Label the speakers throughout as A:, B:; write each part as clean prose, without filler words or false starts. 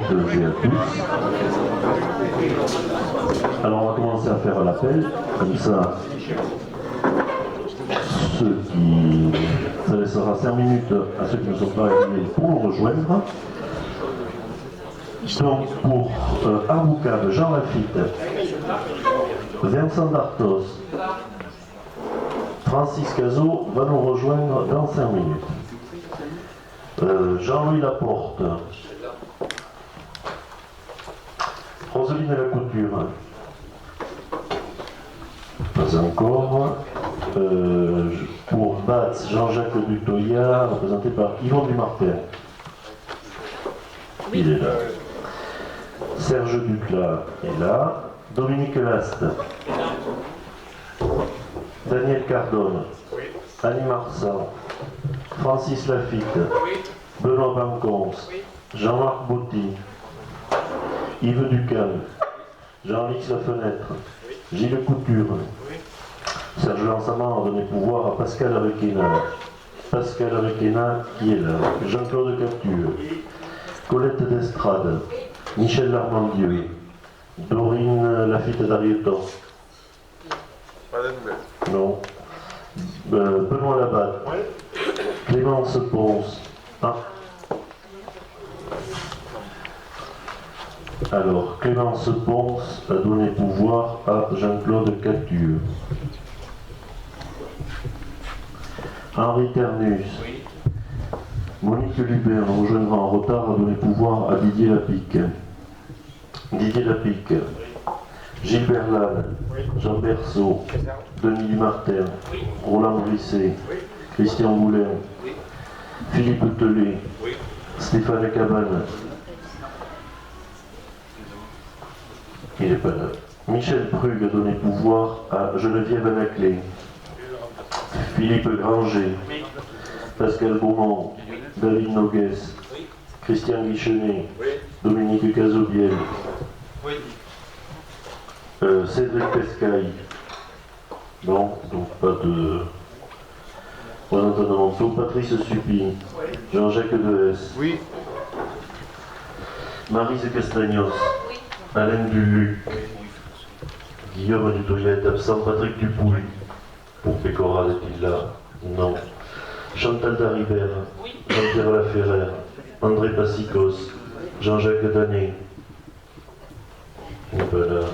A: toutes et à tous. Alors on va commencer à faire l'appel, comme ça, ça laissera 5 minutes à ceux qui ne sont pas arrivés pour nous rejoindre. Donc pour Arboucade, Jean Lafitte, Vincent Dartos, Francis Cazot va nous rejoindre dans 5 minutes. Jean-Louis Laporte, Roseline Lacouture, pas encore. Pour Batz, Jean-Jacques Dutoya, représenté par Yvon Dumartin. Il est là. Serge Duclas est là. Dominique Last. Daniel Cardone. Annie Marsan. Francis Lafitte. Benoît Banconce. Jean-Marc Bouty. Yves Ducan. Jean-Lix Lafenêtre. Gilles Couture. Serge Lansamant a donné pouvoir à Pascal Requena. Pascal Requena qui est là. Jean-Claude Capture. Colette d'Estrade. Michel Larmandieu. Dorine Lafitte d'Arieton.
B: Pas de nouvelles.
A: Non. Benoît Labatte. Clémence Ponce. Ah. Alors, Clémence Ponce a donné pouvoir à Jean-Claude Capture. Henri Ternus. Oui. Monique Lubin, nous rejoindra en retard, a donné pouvoir à Didier Lapique. Didier Lapique. Oui. Gilbert Lannes. Oui. Jean Berceau. Denis Martin. Oui. Roland Brisset. Oui. Christian Moulin. Oui. Philippe Telet. Oui. Stéphane Cabane. Il n'est pas là. Michel Prug a donné pouvoir à Geneviève Anaclé. Philippe Granger, oui. Pascal Beaumont, oui. David Nogues, oui. Christian Guichenet, oui. Dominique Cazobiel, oui. Cédric Pescaille. Non, donc pas de représentant de Patrice Suppy, oui. Jean-Jacques Dehes, oui. Maryse Castagnos, oui. Alain Duluc, oui. Guillaume Dutoya est absent, Patrick Dupouille. Pour Pécora, est-il là? Non. Chantal Daribert, oui. Jean-Pierre Laferrère, André Passicos, Jean-Jacques Danet, voilà.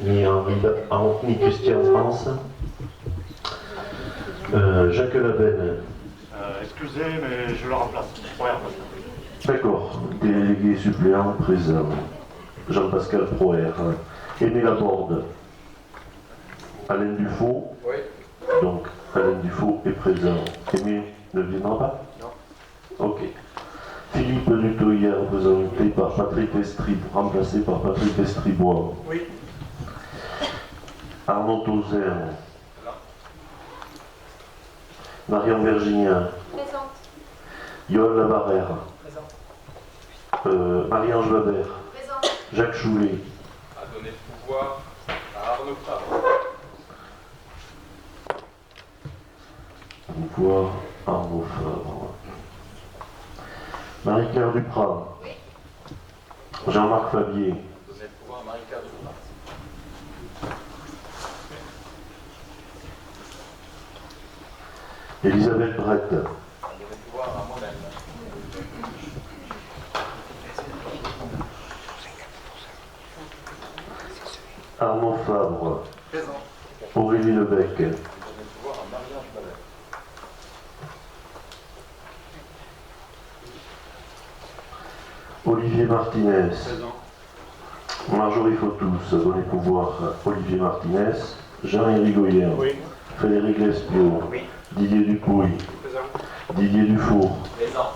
A: Ni Christian France, Jacques Labenne.
C: Excusez, mais je le remplace.
A: D'accord. Délégué suppléant présent. Jean-Pascal Proer. Aimé Laborde. Alain Dufaux. Oui. Donc, Alain Dufaux est présent. Aimé ne viendra pas? Non. Ok. Philippe Dutoya, représenté par Patrick Estribois, remplacé par Patrick Estribois. Oui. Arnaud Tauzer. Marion Virginien.
D: Présente.
A: Yoann Labarère.
D: Présent.
A: Marie-Ange Babert.
D: Présent.
A: Jacques Choulet.
B: A donné pouvoir à Arnaud Fabre.
A: Pouvoir Arnaud Fabre. Marie-Claire Duprat.
D: Oui.
A: Jean-Marc Fabier.
B: Donner pouvoir à Marie-Claire Duprat.
A: Elisabeth Brett.
B: Donner pouvoir à moi-même.
A: Arnaud Fabre.
B: Présent.
A: Aurélie Lebec.
B: Donner pouvoir à Marie-Ange Babert.
A: Olivier Martinez.
B: Présent.
A: Marjorie Fautus a donné pouvoir à Olivier Martinez. Jean Irigoyen.
C: Oui.
A: Frédéric Lespio.
C: Oui.
A: Didier Dupouille.
C: Présent.
A: Didier Dufour.
B: Présent.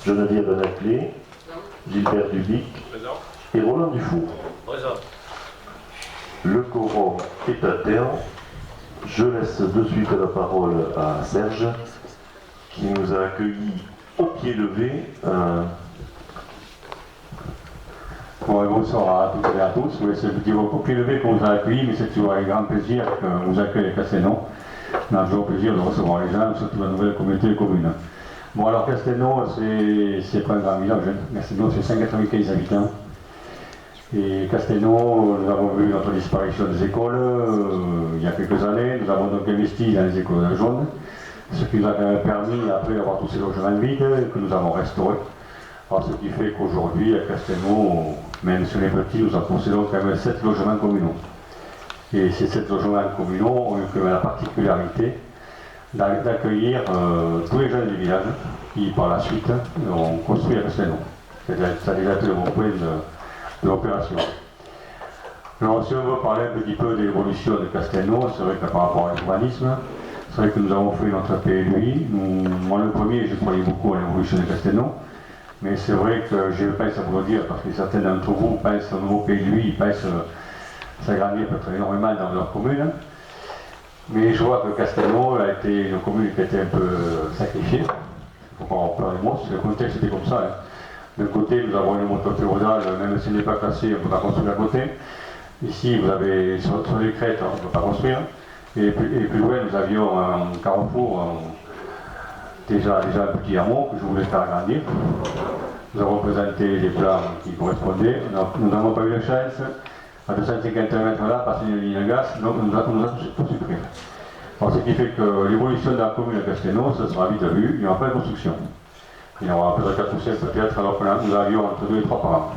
A: Geneviève Anaclé. Gilbert Dubic.
B: Présent.
A: Et Roland Dufour.
B: Présent.
A: Le quorum est à terme. Je laisse de suite la parole à Serge, qui nous a accueillis au pied levé.
E: Bon, bonsoir à toutes et à tous. Oui, c'est un petit peu au pied levé qu'on vous a accueillis, mais c'est toujours avec grand plaisir qu'on vous accueille à Castelnau. On a toujours plaisir de recevoir les gens, surtout la nouvelle communauté commune. Bon, alors Castelnau, c'est pas un grand village. Castelnau, c'est 195 habitants. Et Castelnau, nous avons vu notre disparition des écoles il y a quelques années. Nous avons donc investi dans les écoles jaunes, ce qui nous a permis après d'avoir tous ces logements vides que nous avons restaurés. Alors, ce qui fait qu'aujourd'hui, à Castelnau, même sur les petits, nous en possédons quand même 7 logements communaux. Et ces 7 logements communaux ont eu quand même la particularité d'accueillir tous les jeunes du village qui, par la suite, ont construit à Castelnau. Ça a déjà été le bon point de l'opération. Alors, si on veut parler un petit peu de l'évolution de Castelnau, c'est vrai que par rapport à l'urbanisme, c'est vrai que nous avons fait notre PLUI. Moi, le premier, je croyais beaucoup à l'évolution de Castelnau. Mais c'est vrai que je pense à vous le dire, parce que certains d'entre vous pensent au nouveau PLUI, ils pensent s'agrandir peut-être énormément dans leur commune. Mais je vois que Castelnau a été une commune qui a été un peu sacrifiée. Il ne faut pas en peur les mots, parce que le contexte était comme ça. Hein. D'un côté, nous avons une moto féodale, même si elle n'est pas classée, on ne peut pas construire à côté. Ici, vous avez sur les crêtes, on ne peut pas construire. Et plus loin, nous avions un carrefour, déjà un petit hameau que je voulais faire agrandir. Nous avons présenté les plans qui correspondaient. Nous n'avons pas eu la chance, à 250 mètres là, passer une ligne à gaz, donc nous avons tout supprimé. Alors, ce qui fait que l'évolution de la commune de Castelnau, ça sera vite vu, il n'y aura pas de construction. Il y aura peut-être 4 ou 5 peut-être, alors que nous avions entre 2 et 3 par an.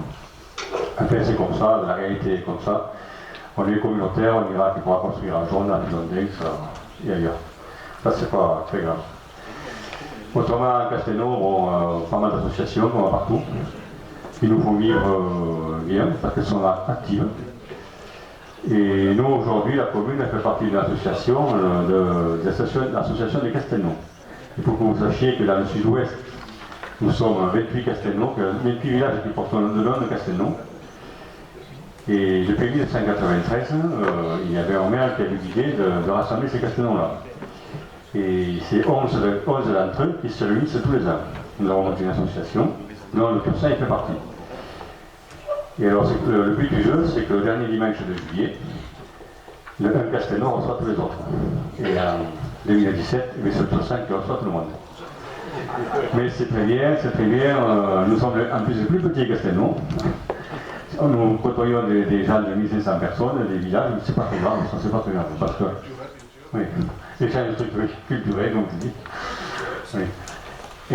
E: Enfin, c'est comme ça, la réalité est comme ça. On est communautaire, on ira qu'il pourra construire à Jaune, à Lisondeix et ailleurs. Ça, c'est pas très grave. Autrement, à Castelnau, bon, pas mal d'associations, comme partout. Il nous faut vivre bien, parce qu'elles sont actives. Et nous, aujourd'hui, la commune elle fait partie de l'association de Castelnau. Il faut que vous sachiez que dans le sud-ouest, nous sommes 28 Castelnau, 28 villages qui portent le nom de Castelnau. Et depuis 1993, il y avait un maire qui a eu l'idée de rassembler ces Castelnau-là. Et c'est 11 d'entre eux qui se réunissent tous les ans. Nous avons monté une association, dont le Cursin y fait partie. Et alors, le but du jeu, c'est que le dernier dimanche de juillet, un Castelnau reçoit tous les autres. Et en 2017, c'est le Cursin qui reçoit tout le monde. Mais c'est très bien, nous sommes en plus les plus petits Castelnau. Nous côtoyons des gens de 1500 personnes, des villages, mais c'est pas très grave, ça c'est pas très grave, parce que, oui, l'échange culturel, comme tu dis. Oui.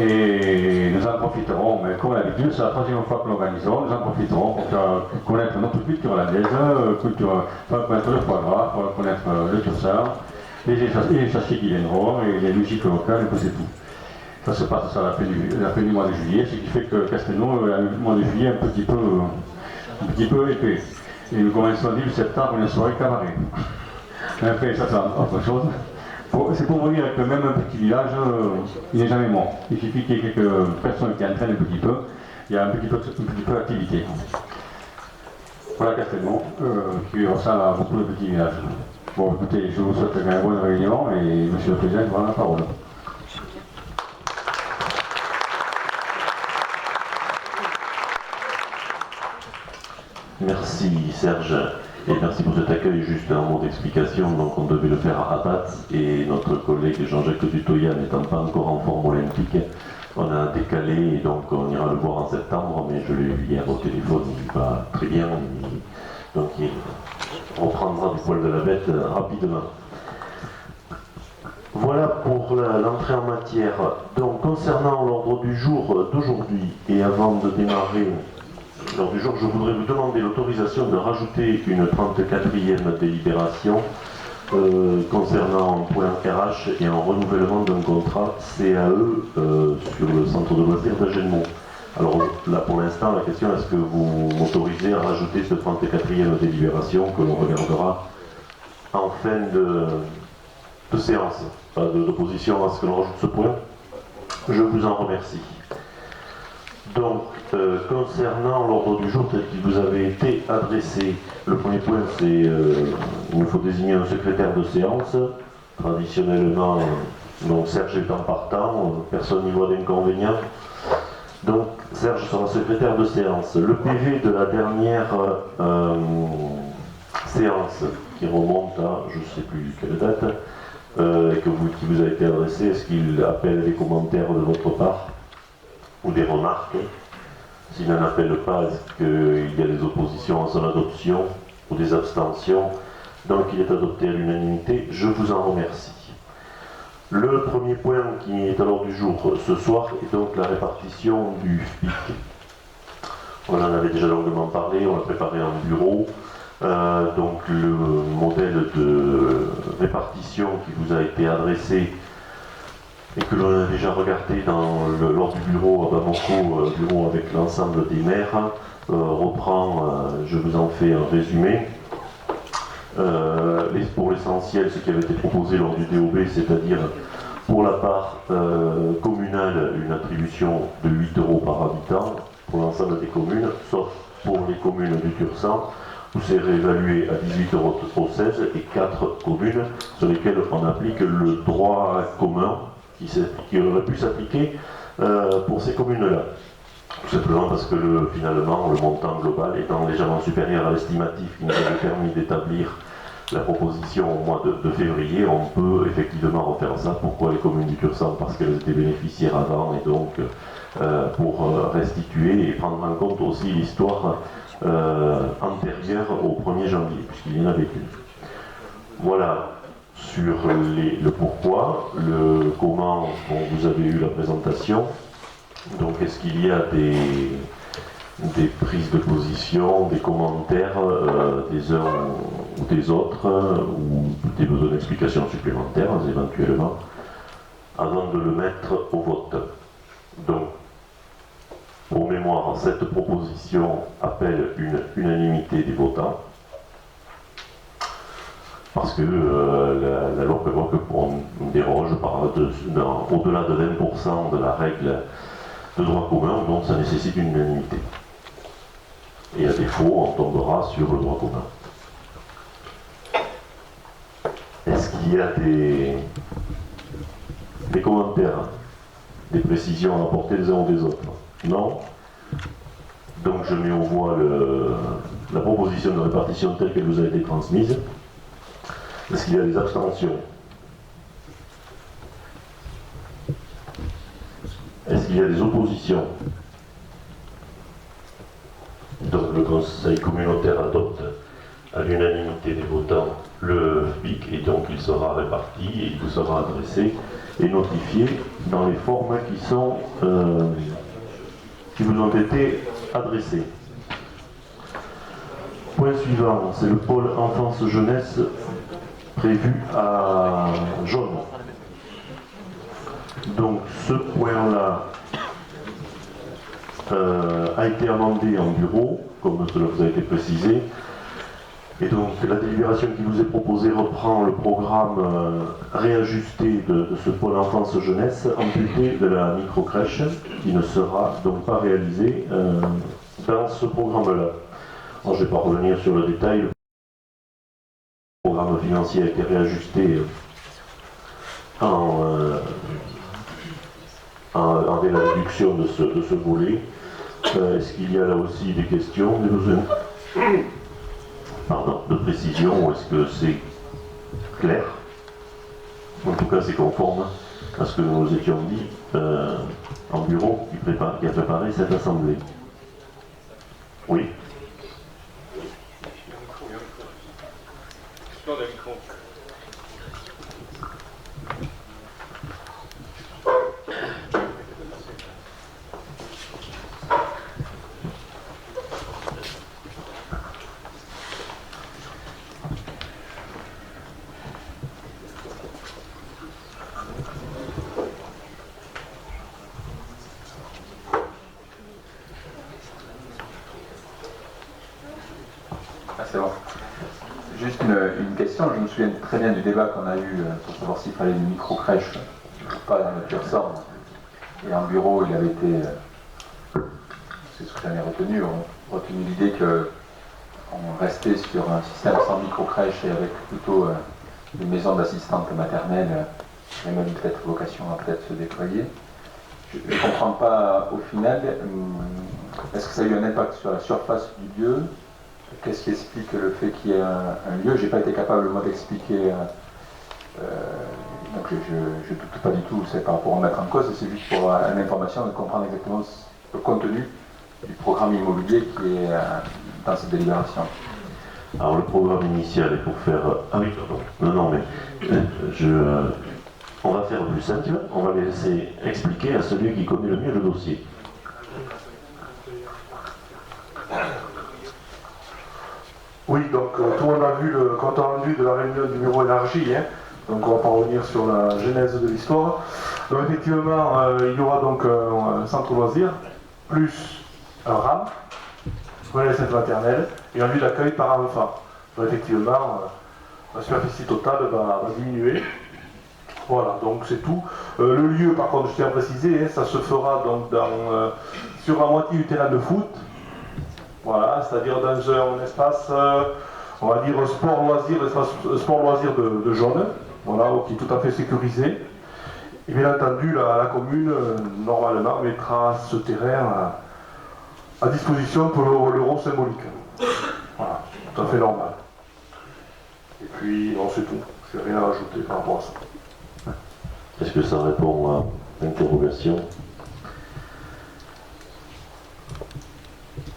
E: Et nous en profiterons, mais comme d'habitude, c'est la troisième fois que nous l'organisons, nous en profiterons pour connaître notre culture hollandaise, connaître le foie gras, pour connaître le cursin, les chassiers qui viendront, et les musiques locales, et c'est tout. Ça se passe à la fin du mois de juillet, ce qui fait que Castelnau a le mois de juillet un petit peu épais. Et nous commençons début septembre une soirée cabaret. Après, ça c'est autre chose. C'est pour vous dire que même un petit village, il n'est jamais mort. Il suffit qu'il y ait quelques personnes qui entraînent un petit peu, il y a un petit peu d'activité. Voilà Castelnau, qui ressemble à beaucoup de petits villages. Bon, écoutez, je vous souhaite une bonne réunion et Monsieur le Président, vous la parole.
A: Merci Serge, et merci pour cet accueil. Juste un mot d'explication, donc on devait le faire à Rabat, et notre collègue Jean-Jacques Dutoya n'étant pas encore en forme olympique, on a décalé, et donc on ira le voir en septembre, mais je l'ai eu hier au téléphone, il va très bien, donc il reprendra du poil de la bête rapidement. Voilà pour l'entrée en matière. Donc concernant l'ordre du jour d'aujourd'hui, et avant de démarrer l'ordre du jour, je voudrais vous demander l'autorisation de rajouter une 34e délibération concernant un point RH et un renouvellement d'un contrat CAE sur le centre de loisirs d'Agenmont. Alors là pour l'instant la question est-ce que vous m'autorisez à rajouter cette 34e délibération que l'on regardera en fin de séance. Pas d'opposition à ce que l'on rajoute ce point. Je vous en remercie. Donc, concernant l'ordre du jour tel qu'il vous avait été adressé, le premier point c'est il nous faut désigner un secrétaire de séance. Traditionnellement, donc Serge étant partant, personne n'y voit d'inconvénient. Donc Serge sera secrétaire de séance. Le PV de la dernière séance, qui remonte à je ne sais plus quelle date, qui vous a été adressé, est-ce qu'il appelle des commentaires de votre part ou des remarques? S'il n'en appelle pas, est-ce qu'il y a des oppositions à son adoption ou des abstentions? Donc il est adopté à l'unanimité. Je vous en remercie. Le premier point qui est à l'ordre du jour ce soir est donc la répartition du FPIC. On en avait déjà longuement parlé, on l'a préparé en bureau. Donc le modèle de répartition qui vous a été adressé et que l'on a déjà regardé lors du bureau à Bamako, bureau avec l'ensemble des maires, reprend, je vous en fais un résumé. Pour l'essentiel, ce qui avait été proposé lors du DOB, c'est-à-dire pour la part communale, une attribution de 8 € par habitant pour l'ensemble des communes, sauf pour les communes du Tursan, où c'est réévalué à 18,16 € et 4 communes sur lesquelles on applique le droit commun qui aurait pu s'appliquer pour ces communes-là. Tout simplement parce que finalement, le montant global étant légèrement supérieur à l'estimatif qui nous avait permis d'établir la proposition au mois de février, on peut effectivement refaire ça. Pourquoi les communes du Tursan? Parce qu'elles étaient bénéficiaires avant et donc pour restituer et prendre en compte aussi l'histoire antérieure au 1er janvier, puisqu'il y en avait qu'une. Voilà sur le pourquoi, le comment, bon, vous avez eu la présentation. Donc est-ce qu'il y a des prises de position, des commentaires des uns ou des autres, ou des besoins d'explications supplémentaires éventuellement, avant de le mettre au vote? Donc, pour mémoire, cette proposition appelle une unanimité des votants, parce que la loi prévoit qu'on déroge au-delà de 20% de la règle de droit commun, donc ça nécessite une unanimité. Et à défaut, on tombera sur le droit commun. Est-ce qu'il y a des commentaires, des précisions à apporter des uns ou des autres? Non. Donc je mets au voie la proposition de répartition telle qu'elle vous a été transmise. Est-ce qu'il y a des abstentions? Est-ce qu'il y a des oppositions? Donc le Conseil communautaire adopte à l'unanimité des votants le FPIC et donc il sera réparti et il vous sera adressé et notifié dans les formes qui vous ont été adressées. Point suivant, c'est le pôle enfance-jeunesse prévu à Jaune. Donc ce point-là a été amendé en bureau, comme cela vous a été précisé. Et donc la délibération qui vous est proposée reprend le programme réajusté de ce pôle enfance-jeunesse, amputé de la microcrèche, qui ne sera donc pas réalisé dans ce programme-là. Je ne vais pas revenir sur le détail. Le programme financier a été réajusté avec la réduction de ce volet. Est-ce qu'il y a là aussi des questions, des besoins de précision, ou est-ce que c'est clair? En tout cas, c'est conforme à ce que nous nous étions dit en bureau qui a préparé cette assemblée. Oui.
D: C'est bon. Juste une question, je me souviens très bien du débat qu'on a eu pour savoir s'il fallait une micro-crèche ou pas dans le Tursan. Et en bureau, il avait été, c'est ce que j'en ai retenu, l'idée qu'on restait sur un système sans micro-crèche et avec plutôt des maisons d'assistantes maternelles, et même peut-être vocation à peut-être se déployer. Je ne comprends pas au final, est-ce que ça a eu un impact sur la surface du lieu? Qu'est-ce qui explique le fait qu'il y ait un lieu? Je n'ai pas été capable, moi, d'expliquer Donc je ne doute pas du tout, c'est par rapport à mettre en cause, c'est juste pour une information de comprendre exactement le contenu du programme immobilier qui est dans cette délibération.
A: Alors le programme initial est pour faire... Ah oui, pardon. Non, mais on va faire plus simple, on va laisser expliquer à celui qui connaît le mieux le dossier.
F: Oui, donc tout le monde a vu le compte rendu de la réunion du bureau énergie, hein. Donc on va pas revenir sur la genèse de l'histoire. Donc effectivement, il y aura donc un centre loisir, plus un RAM, centre maternelle, et un lieu d'accueil par enfant. Donc effectivement, la superficie totale va diminuer. Voilà, donc c'est tout. Le lieu, par contre, je tiens à préciser, hein, ça se fera donc sur la moitié du terrain de foot. Voilà, c'est-à-dire dans un espace, on va dire sport-loisir, espace sport-loisir de jeunes, voilà, qui est tout à fait sécurisé. Et bien entendu, la commune, normalement, mettra ce terrain à disposition pour l'euro symbolique. Voilà, tout à fait normal. Et puis, bon, c'est tout. Je n'ai rien à rajouter par rapport à ça.
A: Est-ce que ça répond à l'interrogation?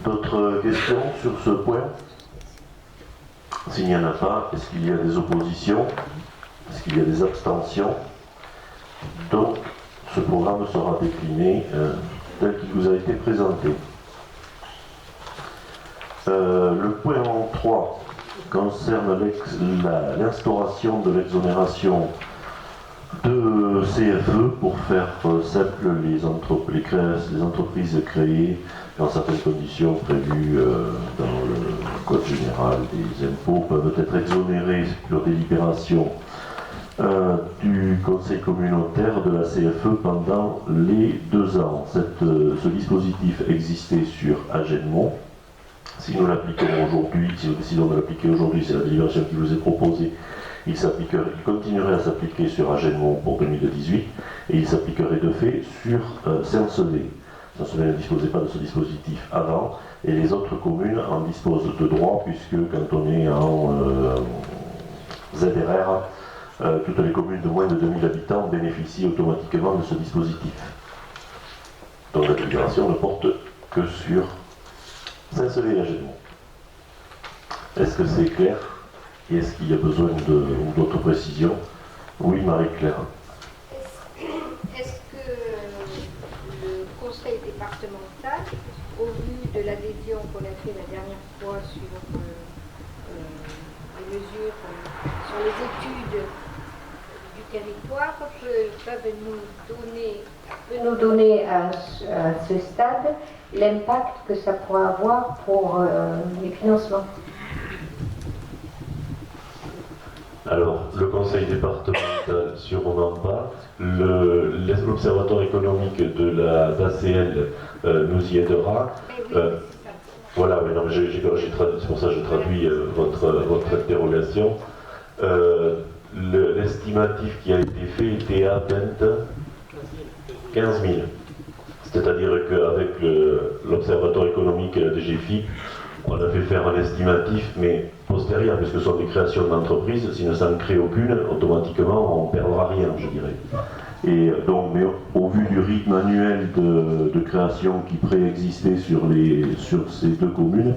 A: D'autres questions sur ce point? S'il n'y en a pas, est-ce qu'il y a des oppositions? Est-ce qu'il y a des abstentions? Donc, ce programme sera décliné tel qu'il vous a été présenté. Le point 3 concerne l'instauration de l'exonération de CFE pour faire simple les entreprises créées dans certaines conditions prévues dans le Code général des impôts peuvent être exonérées sur délibération du Conseil communautaire de la CFE pendant les 2 ans. Ce dispositif existait sur Agenmont. Si nous l'appliquons aujourd'hui, si nous décidons de l'appliquer aujourd'hui, c'est la délibération qui vous est proposée, il continuerait à s'appliquer sur Agenmont pour 2018 et il s'appliquerait de fait sur Saint-Sevé. Saint-Sevé ne disposait pas de ce dispositif avant et les autres communes en disposent de droit puisque quand on est en ZRR, toutes les communes de moins de 2000 habitants bénéficient automatiquement de ce dispositif. Donc la délibération ne porte que sur Saint-Sevé et Agenmont. Est-ce que c'est clair? Et est-ce qu'il y a besoin d'autres précisions? Oui, Marie-Claire.
G: Est-ce que le conseil départemental, au vu de l'adhésion qu'on a fait la dernière fois sur les mesures, sur les études du territoire, peut nous donner à ce stade l'impact que ça pourra avoir pour les financements?
A: Alors, le conseil départemental, sûrement pas. L'observatoire économique de d'ACL nous y aidera. Voilà, mais non, c'est pour ça que je traduis votre interrogation. L'estimatif qui a été fait était à 15 000. C'est-à-dire qu'avec l'observatoire économique et la DGFiP, on a fait faire un estimatif, mais postérieur, puisque ce sont des créations d'entreprises. Si ne s'en crée aucune, automatiquement, on ne perdra rien, je dirais. Et donc, mais au vu du rythme annuel de création qui préexistait sur ces 2 communes,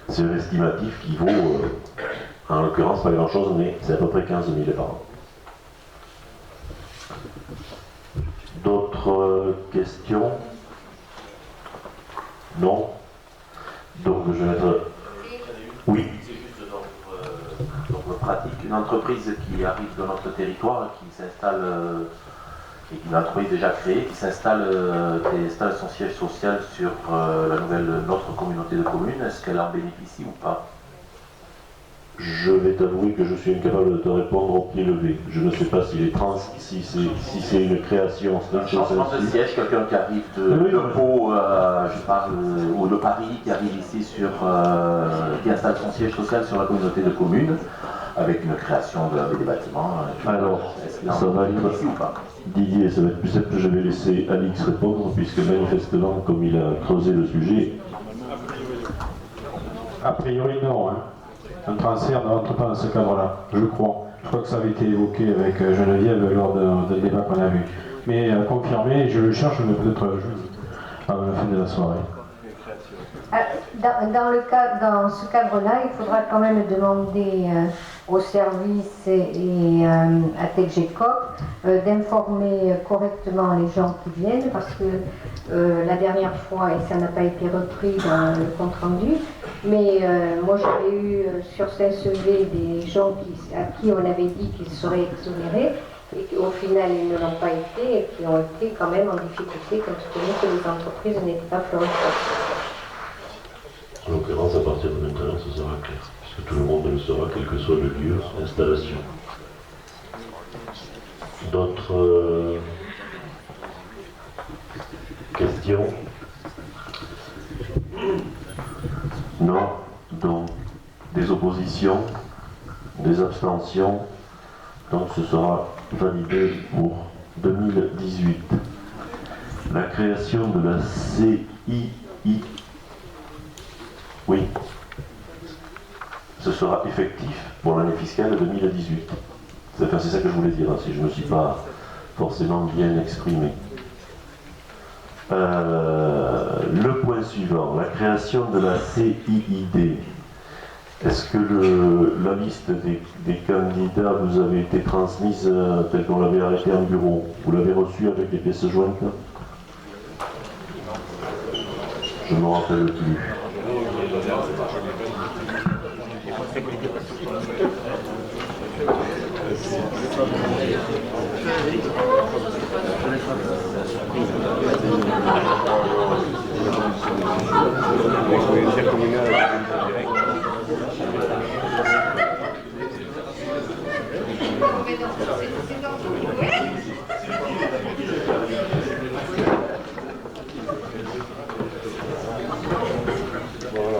A: c'est un estimatif qui vaut, en l'occurrence, pas grand-chose, mais c'est à peu près 15 000 par an. D'autres questions? Non? Donc je vais être... Oui.
H: C'est juste notre pratique, une entreprise qui arrive dans notre territoire, qui s'installe, qui est une entreprise déjà créée, qui s'installe, qui installe son siège social sur notre communauté de communes, est-ce qu'elle en bénéficie ou pas?
A: Je vais t'avouer que je suis incapable de te répondre au pied levé. Je ne sais pas si c'est une création.
H: Changement de siège, quelqu'un qui arrive de Pau, je parle, ou de Paris, qui arrive ici qui installe son siège social sur la communauté de communes, avec une création des bâtiments.
A: Alors, ça va être
H: ici ou pas?
A: Didier, ça va être plus simple. Je vais laisser Alix répondre, puisque manifestement, comme il a creusé le sujet.
E: A priori, non. Un transfert ne rentre pas dans ce cadre-là, je crois. Je crois que ça avait été évoqué avec Geneviève lors d'un débat qu'on a vu. Mais à confirmer, je le cherche, mais peut-être à la fin de la soirée.
I: Dans ce cadre-là, il faudra quand même demander au service et à TGCOP d'informer correctement les gens qui viennent, parce que la dernière fois, et ça n'a pas été repris dans le compte-rendu, mais moi j'avais eu sur Saint-Sevé des gens à qui on avait dit qu'ils seraient exonérés, et qu'au final ils ne l'ont pas été, et qui ont été quand même en difficulté, compte tenu que les entreprises n'étaient pas florissantes.
A: En l'occurrence, à partir de maintenant, ce sera clair, puisque tout le monde le saura, quel que soit le lieu d'installation. D'autres questions? Non? Donc, des oppositions? Des abstentions? Donc, ce sera validé pour 2018. La création de la CII. Oui, ce sera effectif pour l'année fiscale 2018. C'est ça que je voulais dire, si je ne me suis pas forcément bien exprimé. Le point suivant, la création de la CIID. Est-ce que la liste des candidats vous avait été transmise telle qu'on l'avait arrêtée en bureau? Vous l'avez reçue avec les pièces jointes? Je ne me rappelle plus.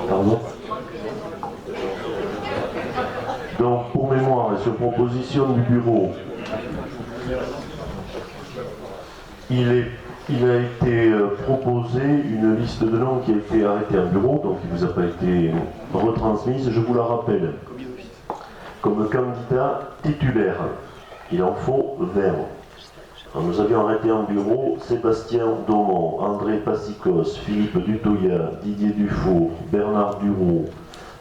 A: Pardon? Donc, pour mémoire et sur proposition du bureau, il a été proposé une liste de noms qui a été arrêtée en bureau, donc qui ne vous a pas été retransmise. Je vous la rappelle. Comme candidat titulaire, il en faut 20. Alors, nous avions arrêté en bureau Sébastien Daumont, André Passicos, Philippe Dutoya, Didier Dufour, Bernard Duroux,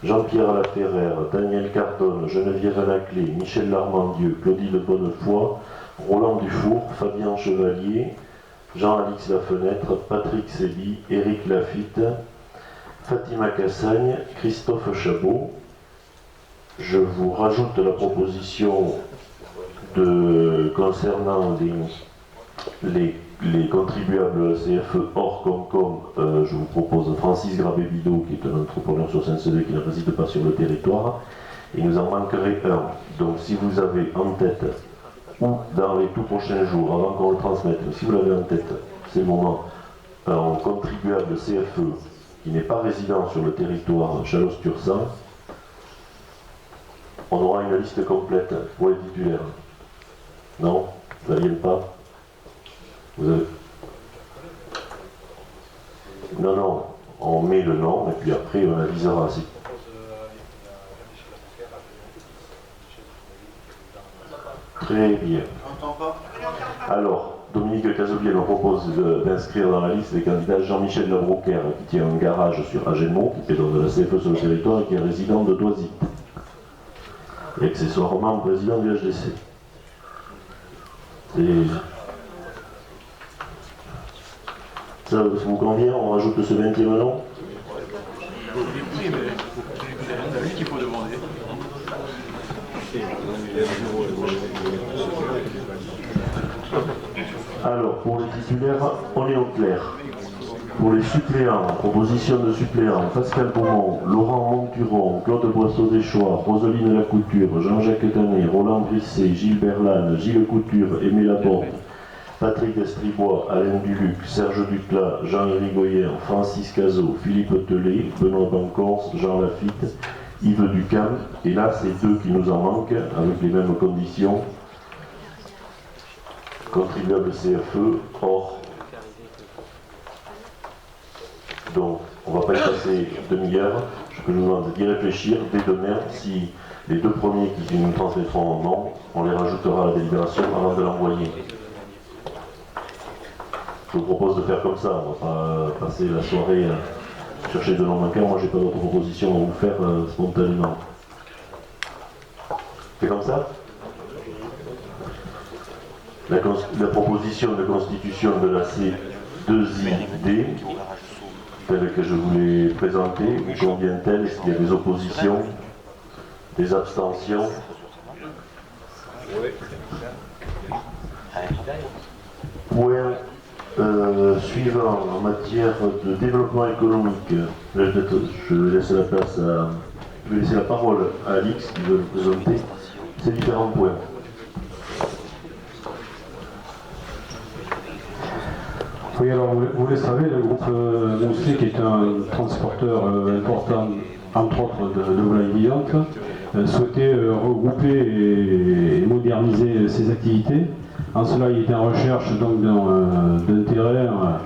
A: Jean-Pierre Laferrère, Daniel Cardone, Geneviève Anaclé, Michel Larmandieu, Claudine Bonnefoy, Roland Dufour, Fabien Chevalier, Jean-Alix Lafenêtre, Patrick Séby, Éric Lafitte, Fatima Cassagne, Christophe Chabot. Je vous rajoute la proposition concernant les contribuables CFE hors Concom. Je vous propose Francis Grabé-Bidot, qui est un entrepreneur sur Saint-Sevé qui ne réside pas sur le territoire. Il nous en manquerait un. Donc si vous avez en tête, ou dans les tout prochains jours, avant qu'on le transmette, si vous l'avez en tête, c'est le moment, un contribuable CFE qui n'est pas résident sur le territoire Chalosse-Tursan, on aura une liste complète pour les titulaires. Non, ça ne vient pas. Vous avez... Non, on met le nom et puis après on avisera. Très bien. Alors, Dominique Cazolier me propose d'inscrire dans la liste des candidats Jean-Michel Labrouquer, qui tient un garage sur Agenmont, qui est dans de la CFE sur le territoire et qui est résident de Doisy. Et accessoirement président du HDC. Ça vous convient? On rajoute ce 20e nom?
B: Oui, mais c'est à lui qu'il faut demander.
A: Alors, pour les titulaires, on est au clair. Pour les suppléants, proposition de suppléants, Pascal Beaumont, Laurent Monturon, Claude Boisseau-Deschois, Roseline Lacouture, Jean-Jacques Tanet, Roland Brisset, Gilles Berlane, Gilles Couture, Aimé Laporte, Patrick Estribois, Alain Duluc, Serge Duclas, Jean-Éric Goyen, Francis Cazot, Philippe Tellet, Benoît Bancorse, Jean Lafitte, Yves Ducam, et là c'est deux qui nous en manquent, avec les mêmes conditions. Contribuable CFE, or. Donc, On ne va pas y passer demi-heure. Je vous demande d'y réfléchir dès demain. Si les deux premiers qui nous transmettront non, on les rajoutera à la délibération avant de l'envoyer. Je vous propose de faire comme ça. On ne va pas passer la soirée à chercher de noms manquants. Moi, j'ai pas d'autre proposition à vous faire spontanément. C'est comme ça? La proposition de constitution de la C2ID, telle que je vous l'ai présentée, vous convient-elle? Est-ce qu'il y a des oppositions, des abstentions? Point suivant, en matière de développement économique, je vais laisser la parole à Alix qui veut présenter ces différents points.
E: Oui, alors vous le savez, le groupe Mousset, qui est un transporteur important, entre autres, de volailles vivantes, souhaitait regrouper et moderniser ses activités. En cela, il était en recherche donc d'un terrain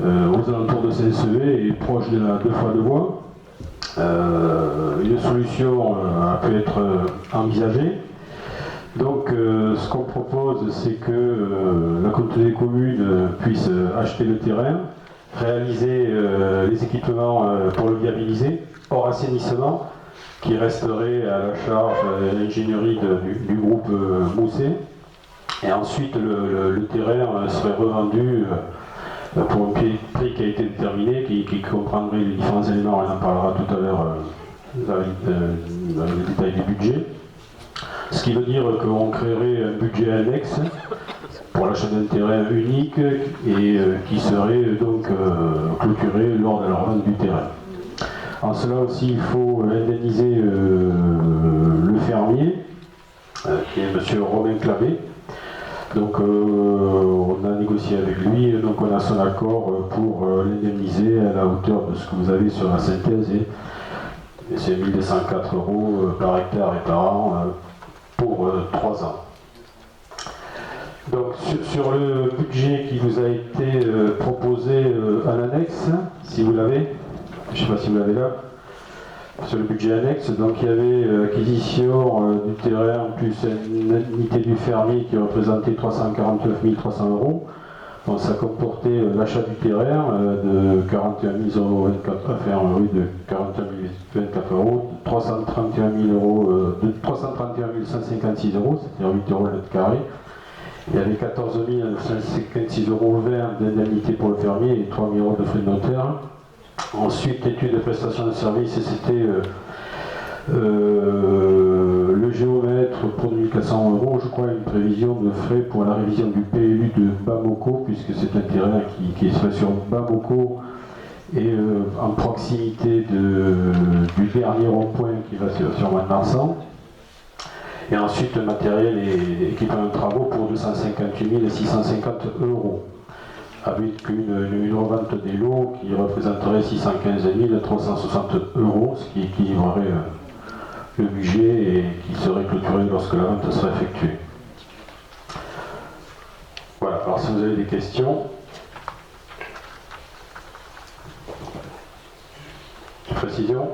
E: aux alentours de Saint-Sevé et proche de la 2 fois 2 voies. Une solution a pu être envisagée. Donc ce qu'on propose, c'est que la communauté des communes puisse acheter le terrain, réaliser les équipements pour le viabiliser, hors assainissement, qui resterait à la charge de l'ingénierie du groupe Mousset. Et ensuite, le terrain serait revendu pour un prix qui a été déterminé, qui comprendrait les différents éléments, on en parlera tout à l'heure dans le détail du budget. Ce qui veut dire qu'on créerait un budget annexe pour l'achat d'un terrain unique et qui serait donc clôturé lors de la revente du terrain. En cela aussi, il faut indemniser le fermier, qui est M. Romain Clabet. Donc on a négocié avec lui, donc on a son accord pour l'indemniser à la hauteur de ce que vous avez sur la synthèse, et c'est 1 204 € par hectare et par an pour 3 ans. Donc sur le budget qui vous a été proposé à l'annexe, si vous l'avez, je ne sais pas si vous l'avez là, sur le budget annexe, donc il y avait acquisition du terrain plus une indemnité du fermier qui représentait 349 300 €. Donc ça comportait l'achat du terrain de 41 024 €, enfin oui, de 41 024 €, 331 156 €, c'est-à-dire 8 € le mètre carré. Il y avait 14 956 € d'indemnité pour le fermier et 3 000 € de frais de notaire. Ensuite, étude de prestation de services, c'était le géomètre pour 1400 €, je crois, une prévision de frais pour la révision du PLU de Bamako, puisque c'est un terrain qui serait sur Bamako et en proximité du dernier rond-point qui va sur Mont-de-Marsan. Et ensuite, matériel et équipement de travaux pour 258 650 €. Avec une revente des lots qui représenterait 615 360 €, ce qui équilibrerait le budget et qui serait clôturé lorsque la vente sera effectuée. Voilà, alors si vous avez des questions. Précision.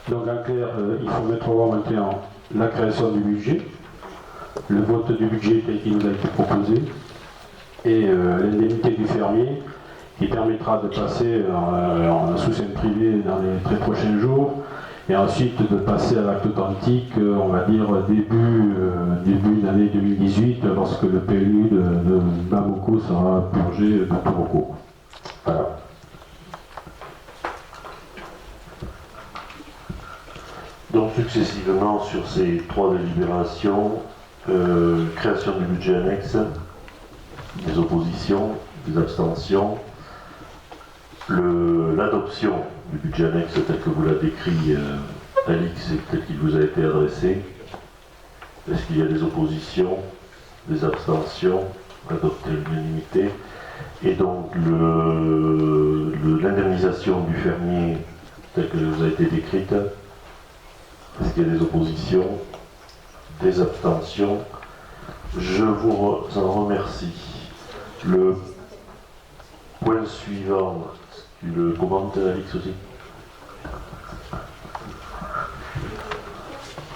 E: Donc en clair, il faut mettre au voie maintenant la création du budget, le vote du budget tel qu'il nous a été proposé, et l'indemnité du fermier qui permettra de passer en sous-seing privé dans les très prochains jours et ensuite de passer à l'acte authentique, on va dire début de l'année 2018 lorsque le PLU de Bamako sera purgé de tout recours. Voilà.
A: Donc successivement sur ces 3 délibérations, création du budget annexe, des oppositions, des abstentions, l'adoption du budget annexe tel que vous l'a décrit Alix et tel qu'il vous a été adressé. Est-ce qu'il y a des oppositions, des abstentions, adopter l'unanimité, et donc l'indemnisation du fermier telle que vous a été décrite? Est-ce qu'il y a des oppositions, des abstentions? Je vous en remercie. Le point suivant, Tu le commentes, Alix, aussi?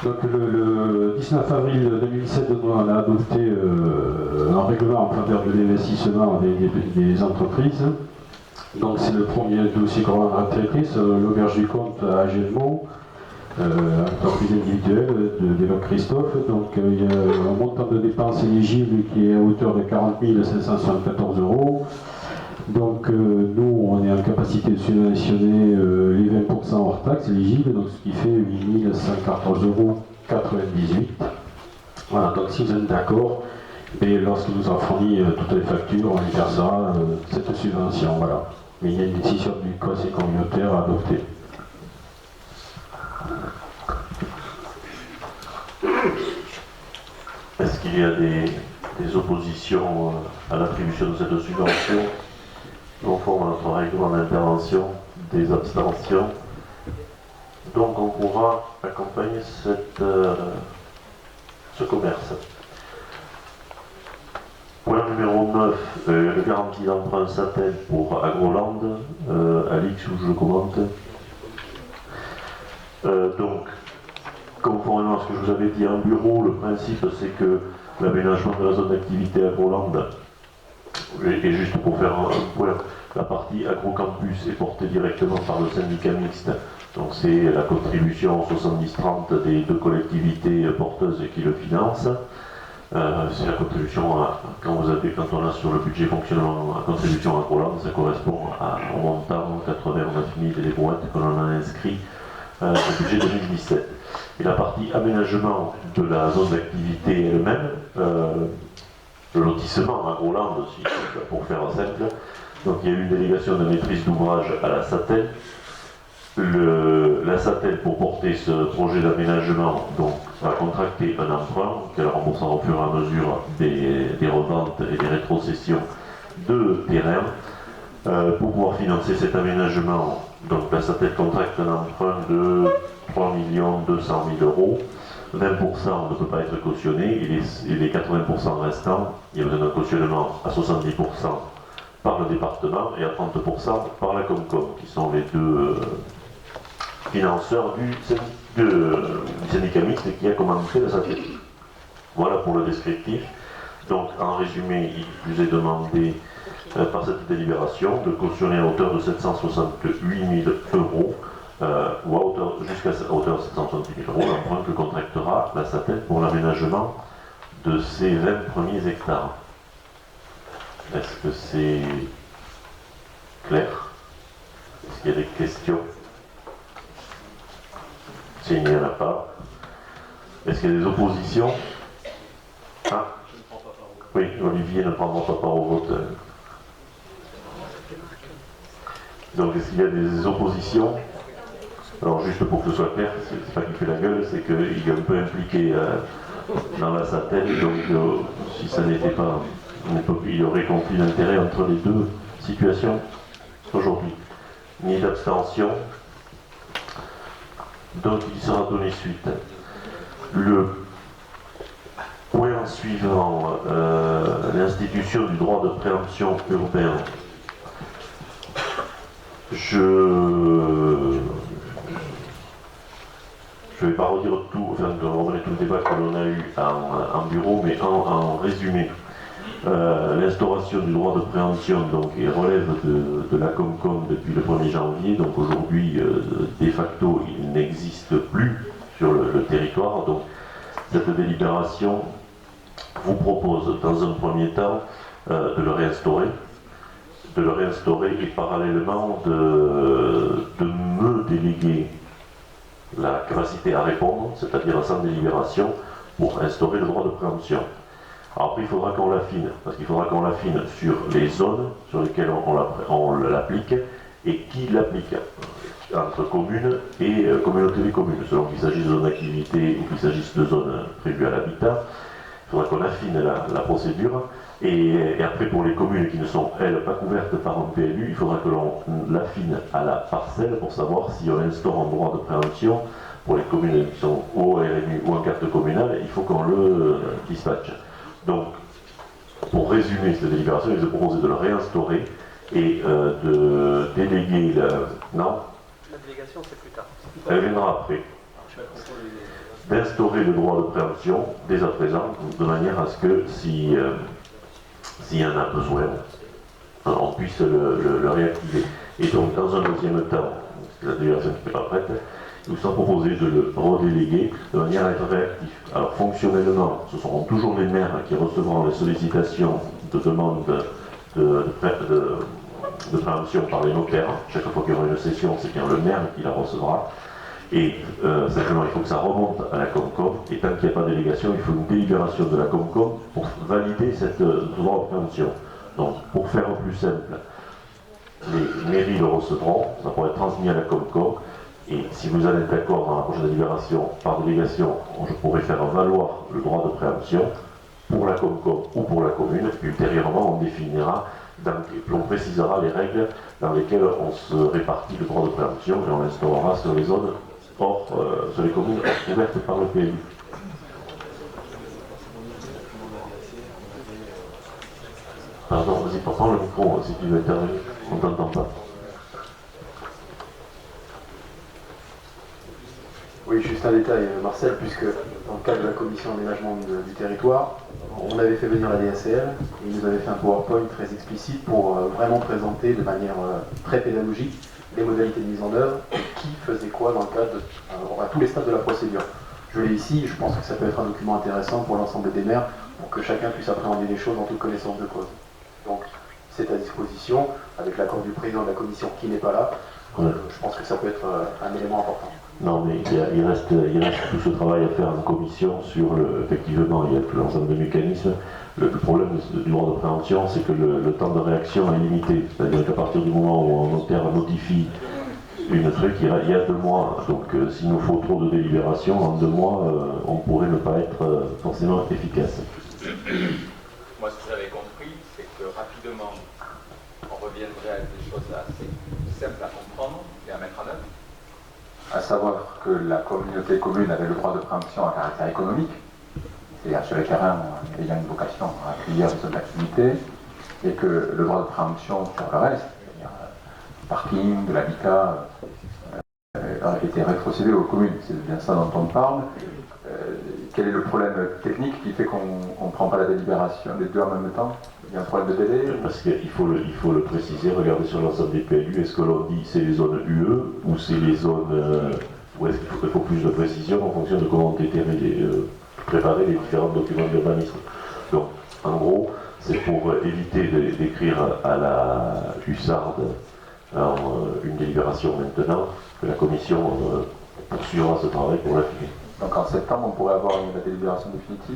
E: Donc le 19 avril 2017, on a adopté un règlement en faveur de l'investissement des entreprises. Donc c'est le premier dossier qu'on a traité sur l'auberge du compte à Agenmo, entreprise individuelle d'évoque Christophe. Donc il y a un montant de dépenses éligibles qui est à hauteur de 40 574 €. Donc nous, on est en capacité de subventionner les 20% hors taxes éligibles, donc ce qui fait 8 114,98 €. Voilà, donc si vous êtes d'accord, et lorsque nous avons fourni toutes les factures, on les versera cette subvention. Voilà. Mais il y a une décision du conseil communautaire à adopter.
A: Est-ce qu'il y a des oppositions à l'attribution de cette subvention conforme à notre règlement d'intervention, des abstentions? Donc on pourra accompagner ce commerce. Point numéro 9, le garantie d'emprunt Satel pour Agroland. Alix, ou je le commente? Donc, conformément à ce que je vous avais dit en bureau, le principe c'est que l'aménagement de la zone d'activité Agroland, et juste pour faire un point, la partie agrocampus est portée directement par le syndicat mixte. Donc c'est la contribution 70-30 des deux collectivités porteuses qui le financent. C'est la contribution, quand on a sur le budget fonctionnement, la contribution Agroland, ça correspond au montant 89 000 et les brouettes que l'on a inscrit au budget 2017. Et la partie aménagement de la zone d'activité elle-même, le lotissement Agroland aussi, pour faire simple. Donc il y a eu une délégation de maîtrise d'ouvrage à la Satel. La Satel, pour porter ce projet d'aménagement, donc, va contracter un emprunt qu'elle remboursera au fur et à mesure des reventes et des rétrocessions de terrain. Pour pouvoir financer cet aménagement, donc la Satel contracte un emprunt de 3 200 000 €. 20% ne peut pas être cautionné et les 80% restants, il y a besoin d'un cautionnement à 70% par le département et à 30% par la Comcom, qui sont les deux financeurs du syndicat mixte qui a commandité la Satel. Voilà pour le descriptif. Donc en résumé, il vous est demandé par cette délibération de cautionner à hauteur de 768 000 € ou jusqu'à hauteur de 770 000 € l'emprunt que contractera la Satel pour l'aménagement de ces 20 premiers hectares. Est-ce que c'est clair? Est-ce qu'il y a des questions? S'il n'y en a pas, est-ce qu'il y a des oppositions? Ah. Oui, Olivier ne prendra pas part au vote. Donc, est-ce qu'il y a des oppositions? Alors, juste pour que ce soit clair, c'est pas qu'il fait la gueule, c'est qu'il est un peu impliqué dans la Satel, donc si ça n'était pas, il y aurait conflit d'intérêt entre les deux situations aujourd'hui. Ni d'abstention. Donc il sera donné suite. Le point suivant, l'institution du droit de préemption urbain. Je ne vais pas redire tout, enfin remettre tout le débat que l'on a eu en bureau, mais en résumé. L'instauration du droit de préemption donc, relève de la Comcom depuis le 1er janvier, donc aujourd'hui de facto il n'existe plus sur le territoire. Donc cette délibération vous propose dans un premier temps de le réinstaurer et parallèlement de me déléguer la capacité à répondre, c'est-à-dire sans délibération, pour instaurer le droit de préemption. Alors après, il faudra qu'on l'affine, parce qu'il faudra qu'on l'affine sur les zones sur lesquelles on l'applique et qui l'applique, entre communes et communautés des communes, selon qu'il s'agisse de zones d'activité ou qu'il s'agisse de zones prévues à l'habitat. Il faudra qu'on affine la procédure. Et après, pour les communes qui ne sont, elles, pas couvertes par un PLU, il faudra que l'on l'affine à la parcelle pour savoir si on instaure un droit de préemption pour les communes qui sont au RNU ou en carte communale, il faut qu'on le dispatche. Donc, pour résumer cette délibération, il est proposé de le réinstaurer et de déléguer non,
B: La délégation, c'est plus tard.
A: elle viendra après. D'instaurer le droit de préemption dès à présent, de manière à ce que s'il y en a besoin, on puisse le réactiver. Et donc, dans un deuxième temps, la délégation qui n'est pas prête, il nous sera proposé de le redéléguer de manière à être réactif. Alors, fonctionnellement, ce seront toujours les maires qui recevront les sollicitations de demande de préemption par les notaires. Chaque fois qu'il y aura une session, c'est bien le maire qui la recevra. Et simplement, il faut que ça remonte à la Comcom. Et tant qu'il n'y a pas de délégation, il faut une délibération de la Comcom pour valider cette droit de préemption. Donc, pour faire plus simple, les mairies le recevront, ça pourrait être transmis à la Comcom. Et si vous allez être d'accord dans la prochaine délibération, par délégation, je pourrais faire valoir le droit de préemption pour la Comcom ou pour la commune. Et ultérieurement, on définira, on précisera les règles dans lesquelles on se répartit le droit de préemption et on l'instaurera sur les zones sur les communes ouvertes par le PLU. Pardon, vas-y, prends le micro si tu veux intervenir, on ne t'entend pas.
J: Oui, juste un détail, Marcel, puisque dans le cadre de la commission d'aménagement du territoire, on avait fait venir la DSCL et ils nous avaient fait un PowerPoint très explicite pour vraiment présenter de manière très pédagogique les modalités de mise en œuvre et qui faisait quoi dans le cadre à tous les stades de la procédure. Je l'ai ici, je pense que ça peut être un document intéressant pour l'ensemble des maires pour que chacun puisse appréhender les choses en toute connaissance de cause. Donc, c'est à disposition, avec l'accord du président de la commission qui n'est pas là. Je pense que ça peut être un élément important.
A: Non, mais il reste tout ce travail à faire en commission sur effectivement, il y a tout l'ensemble de mécanismes. Le problème du droit de préemption, c'est que le temps de réaction est limité. C'est-à-dire qu'à partir du moment où un notaire modifie une truc, il y a 2 mois. Donc s'il nous faut trop de délibération, en 2 mois, on pourrait ne pas être forcément efficace.
D: Moi, ce que j'avais compris, c'est que rapidement, on reviendrait à des choses assez simples à comprendre et à mettre en œuvre. À savoir que la communauté commune avait le droit de préemption à caractère économique, c'est-à-dire sur les terrains ayant une vocation à accueillir des zones d'activité, et que le droit de préemption sur le reste, c'est-à-dire parking, de l'habitat, était rétrocédé aux communes. C'est bien ça dont on parle. Quel est le problème technique qui fait qu'on ne prend pas la délibération des deux en même temps? Il y a un problème de délai?
A: Parce qu'il faut le préciser, regardez sur l'ensemble des PLU, est-ce que l'on dit c'est les zones UE ou c'est les zones... ou est-ce qu'il faut plus de précision en fonction de comment ont été préparés les différents documents d'urbanisme. Donc, en gros, c'est pour éviter d'écrire à la hussarde une délibération maintenant, que la commission poursuivra ce travail pour l'affiner.
D: Donc en septembre, on pourrait avoir la délibération définitive?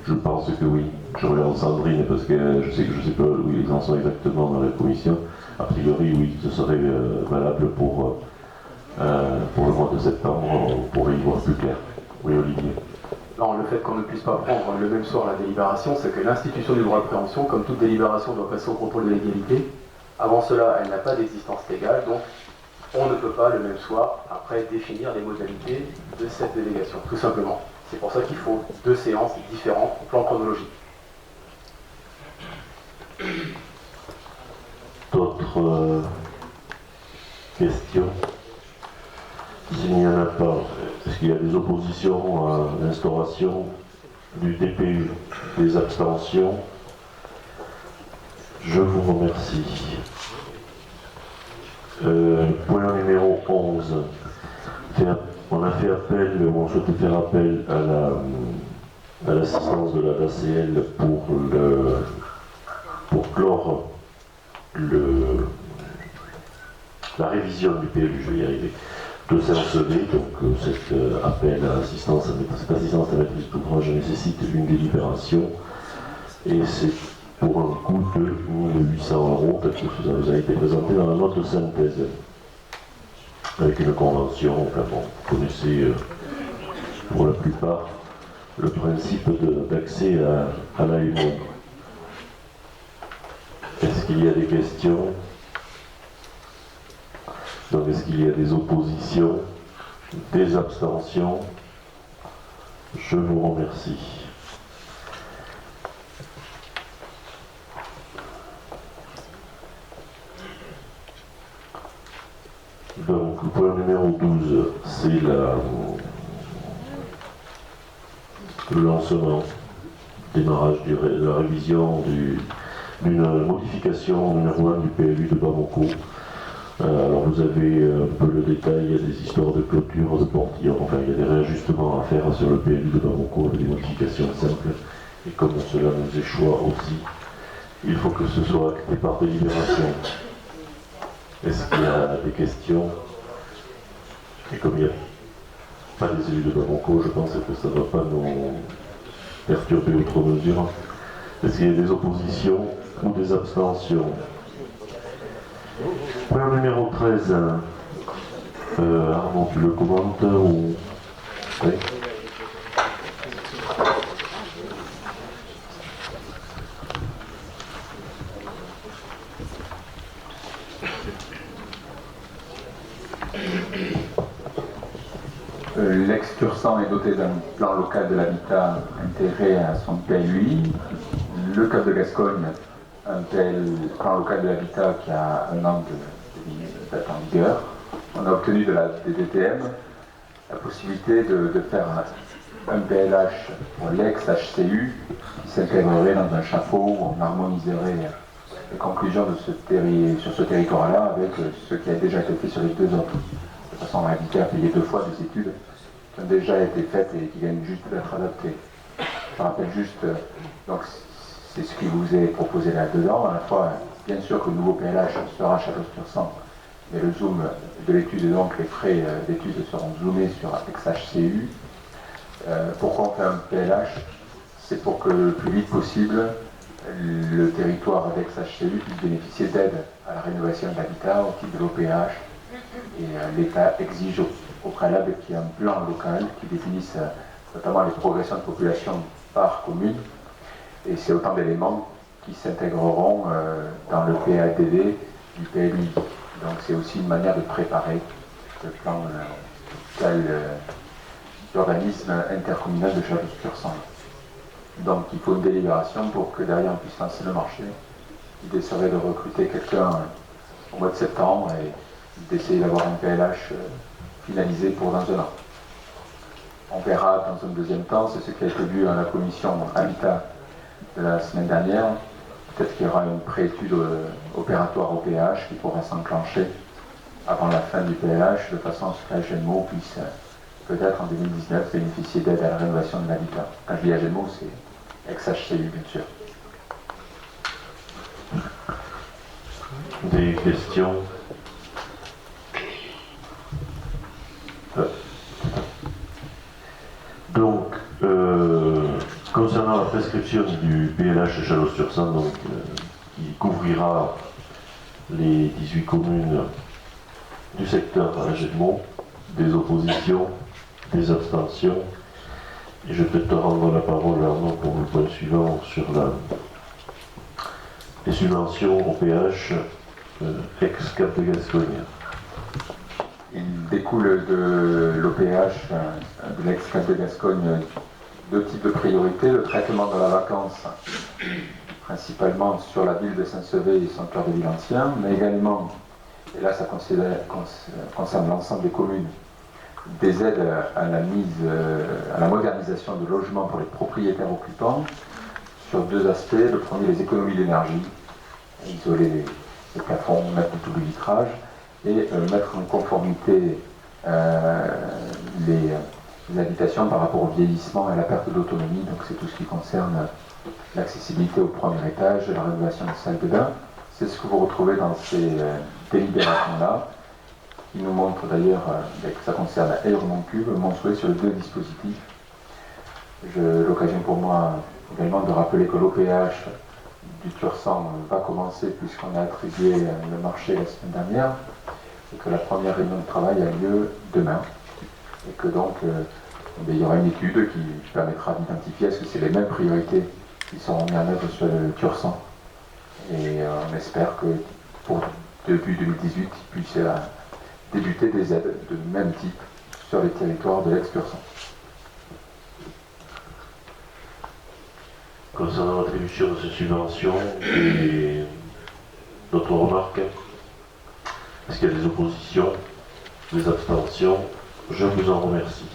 A: Je pense que oui. Je regarde Sandrine parce que je sais pas où ils en sont exactement dans la commission. A priori, oui, ce serait valable pour le mois de septembre. On pourrait y voir plus clair. Oui, Olivier.
J: Non, le fait qu'on ne puisse pas prendre le même soir la délibération, c'est que l'institution du droit de préemption, comme toute délibération, doit passer au contrôle de légalité. Avant cela, elle n'a pas d'existence légale, donc on ne peut pas le même soir, après, définir les modalités de cette délégation, tout simplement. C'est pour ça qu'il faut 2 séances différentes au plan chronologique.
A: D'autres questions? S'il n'y en a pas, est-ce qu'il y a des oppositions à l'instauration du DPU? Des abstentions? Je vous remercie. Point numéro 11. On a fait appel, on souhaitait faire appel à l'assistance de la DACL pour clore la révision du PLU, je vais y arriver, de Saint-Sevé. Donc cet appel à assistance à maîtrise d'ouvrage nécessite une délibération et c'est pour un coût de 1 800 €, tel que ça vous a été présenté dans la note de synthèse, avec une convention. Enfin bon, vous connaissez pour la plupart le principe d'accès à l'AMO. Est-ce qu'il y a des questions? Donc est-ce qu'il y a des oppositions? Des abstentions? Je vous remercie. Donc, le point numéro 12, c'est le lancement, démarrage de la révision d'une modification numéro 1 du PLU de Bamako. Alors vous avez un peu le détail, il y a des histoires de clôture, de portillon, enfin il y a des réajustements à faire sur le PLU de Bamako avec des modifications simples. Et comme cela nous échoit aussi, il faut que ce soit acté par délibération. Est-ce qu'il y a des questions? Et comme il n'y a pas des élus de Bamako, je pense que ça ne va pas nous perturber outre mesure. Est-ce qu'il y a des oppositions ou des abstentions? Point numéro 13. Armand, tu le commentes ou... Oui.
D: L'ex-Tursan est doté d'un plan local de l'habitat intégré à son PLUI. Le Cap de Gascogne, un plan local de l'habitat qui a un an de date en vigueur. On a obtenu de la DDTM la possibilité de faire un PLH pour l'ex-HCU qui s'intégrerait dans un chapeau où on harmoniserait les conclusions de sur ce territoire-là avec ce qui a déjà été fait sur les deux autres. De façon à éviter à payer deux fois des études qui ont déjà été faites et qui viennent juste d'être adaptées. Je rappelle juste, donc c'est ce qui vous est proposé là-dedans. À la fois, bien sûr que le nouveau PLH sera Château-sur-Sang, mais le zoom de l'étude, donc les frais d'études seront zoomés sur ex-HCU. Pourquoi on fait un PLH? C'est pour que le plus vite possible, le territoire d'ex-HCU puisse bénéficier d'aide à la rénovation de l'habitat au titre de l'OPH. Et l'État exige au préalable qu'il y ait un plan local qui définisse notamment les progressions de population par commune. Et c'est autant d'éléments qui s'intégreront dans le PADD du PLUI. Donc c'est aussi une manière de préparer le plan d'urbanisme intercommunal de Château-sur-Sang. Donc il faut une délibération pour que derrière on puisse lancer le marché. L'idée serait de recruter quelqu'un au mois de septembre et d'essayer d'avoir un PLH finalisé pour dans un an. On verra dans un deuxième temps, c'est ce qui a été vu à la commission Habitat de la semaine dernière. Peut-être qu'il y aura une préétude opératoire au PH qui pourra s'enclencher avant la fin du PLH, de façon à ce qu'Agenmo puisse peut-être en 2019 bénéficier d'aide à la rénovation de l'habitat. Quand je dis Agenmo, c'est ex-HCU bien sûr.
A: Des questions? Donc, concernant la prescription du PLH Château-sur-Sang, qui couvrira les 18 communes du secteur Agenmo, des oppositions, des abstentions, et je vais te rendre la parole Arnaud pour le point suivant sur les subventions au PH ex-Cap de Gascogne.
D: Il découle de l'OPH, de l'ex-Cap de Gascogne, deux types de priorités. Le traitement de la vacance, principalement sur la ville de Saint-Sevé et son cœur de ville ancien, mais également, et là ça concerne l'ensemble des communes, des aides à la modernisation de logements pour les propriétaires occupants, sur deux aspects. Le premier, les économies d'énergie, isoler les plafonds, mettre tout le vitrage, et mettre en conformité les habitations par rapport au vieillissement et à la perte d'autonomie. Donc c'est tout ce qui concerne l'accessibilité au premier étage, la rénovation des salles de bain. C'est ce que vous retrouvez dans ces délibérations-là, qui nous montrent d'ailleurs que ça concerne Aéroman Cube, mon souhait sur les deux dispositifs. L'occasion pour moi également de rappeler que l'OPH du Tursan va commencer puisqu'on a attribué le marché la semaine dernière, et que la première réunion de travail a lieu demain, et que donc il y aura une étude qui permettra d'identifier est-ce que c'est les mêmes priorités qui seront mises en œuvre sur le Tursan, et on espère que pour début 2018 il puisse débuter des aides de même type sur les territoires de l'ex-Tursan.
A: Concernant l'attribution de ces subventions, et d'autres remarques? Est-ce qu'il y a des oppositions Des abstentions? Je vous en remercie.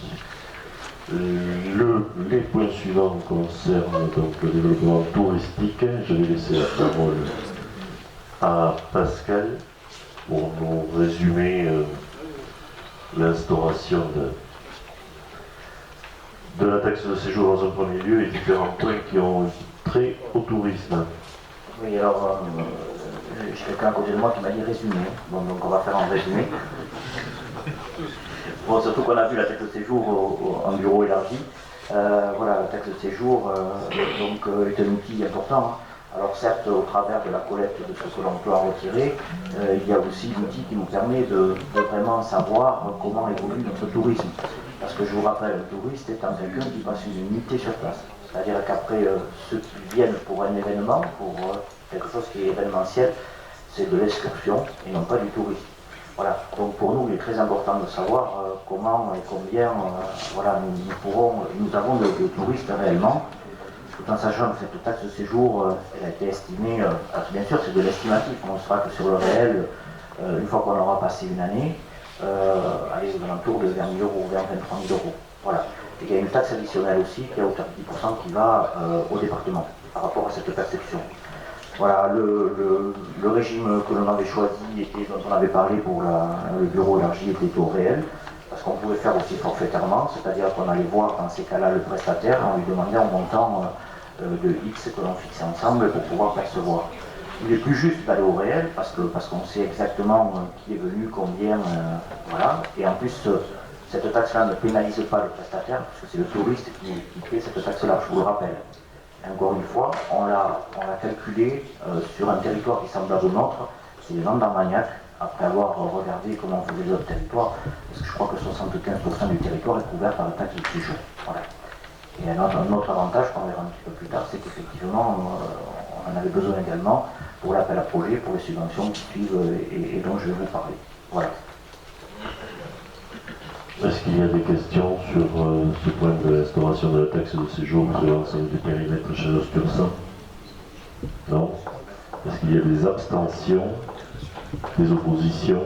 A: Les points suivants concernent donc le développement touristique. Je vais laisser la parole à Pascal pour nous résumer l'instauration de la taxe de séjour dans un premier lieu et différents points qui ont trait au tourisme.
K: Oui, alors, j'ai quelqu'un à côté de moi qui m'a dit résumé, bon, donc on va faire un résumé. Bon, surtout qu'on a vu la taxe de séjour en bureau élargi. Voilà, la taxe de séjour est un outil important. Alors certes, au travers de la collecte de ce que l'on peut en retirer, il y a aussi l'outil qui nous permet de vraiment savoir comment évolue notre tourisme. Parce que je vous rappelle, le touriste étant quelqu'un qui passe une unité sur place. C'est-à-dire qu'après, ceux qui viennent pour un événement, pour quelque chose qui est événementiel, c'est de l'excursion et non pas du tourisme. Voilà, donc pour nous, il est très important de savoir comment et combien nous avons de touristes réellement, tout en sachant que cette taxe de séjour, elle a été estimée, bien sûr c'est de l'estimatif, on sera que sur le réel, une fois qu'on aura passé une année, aux alentours de 20 000 euros, 23 000 euros. Voilà. Et il y a une taxe additionnelle aussi qui est à hauteur de 10% qui va au département par rapport à cette perception. Voilà, le régime que l'on avait choisi, dont on avait parlé pour le bureau élargi, était au réel, parce qu'on pouvait faire aussi forfaitairement, c'est-à-dire qu'on allait voir dans ces cas-là le prestataire, on lui demandait un montant de X que l'on fixait ensemble pour pouvoir percevoir. Il est plus juste d'aller au réel, parce qu'on sait exactement qui est venu, combien, voilà, et en plus, cette taxe-là ne pénalise pas le prestataire, parce que c'est le touriste qui paie cette taxe-là, je vous le rappelle. Et encore une fois, on l'a calculé sur un territoire qui semble au nôtre, c'est les Landes d'Armagnac, après avoir regardé comment on faisait les autres territoires, parce que je crois que 75% du territoire est couvert par la taxe de séjour. Voilà. Et un autre avantage qu'on verra un petit peu plus tard, c'est qu'effectivement, on en avait besoin également pour l'appel à projet, pour les subventions qui suivent et dont je vais vous parler. Voilà.
A: Est-ce qu'il y a des questions sur ce point de l'instauration de la taxe de séjour sur l'ensemble du périmètre Chalon-sur-Saône? Non. Est-ce qu'il y a des abstentions, des oppositions?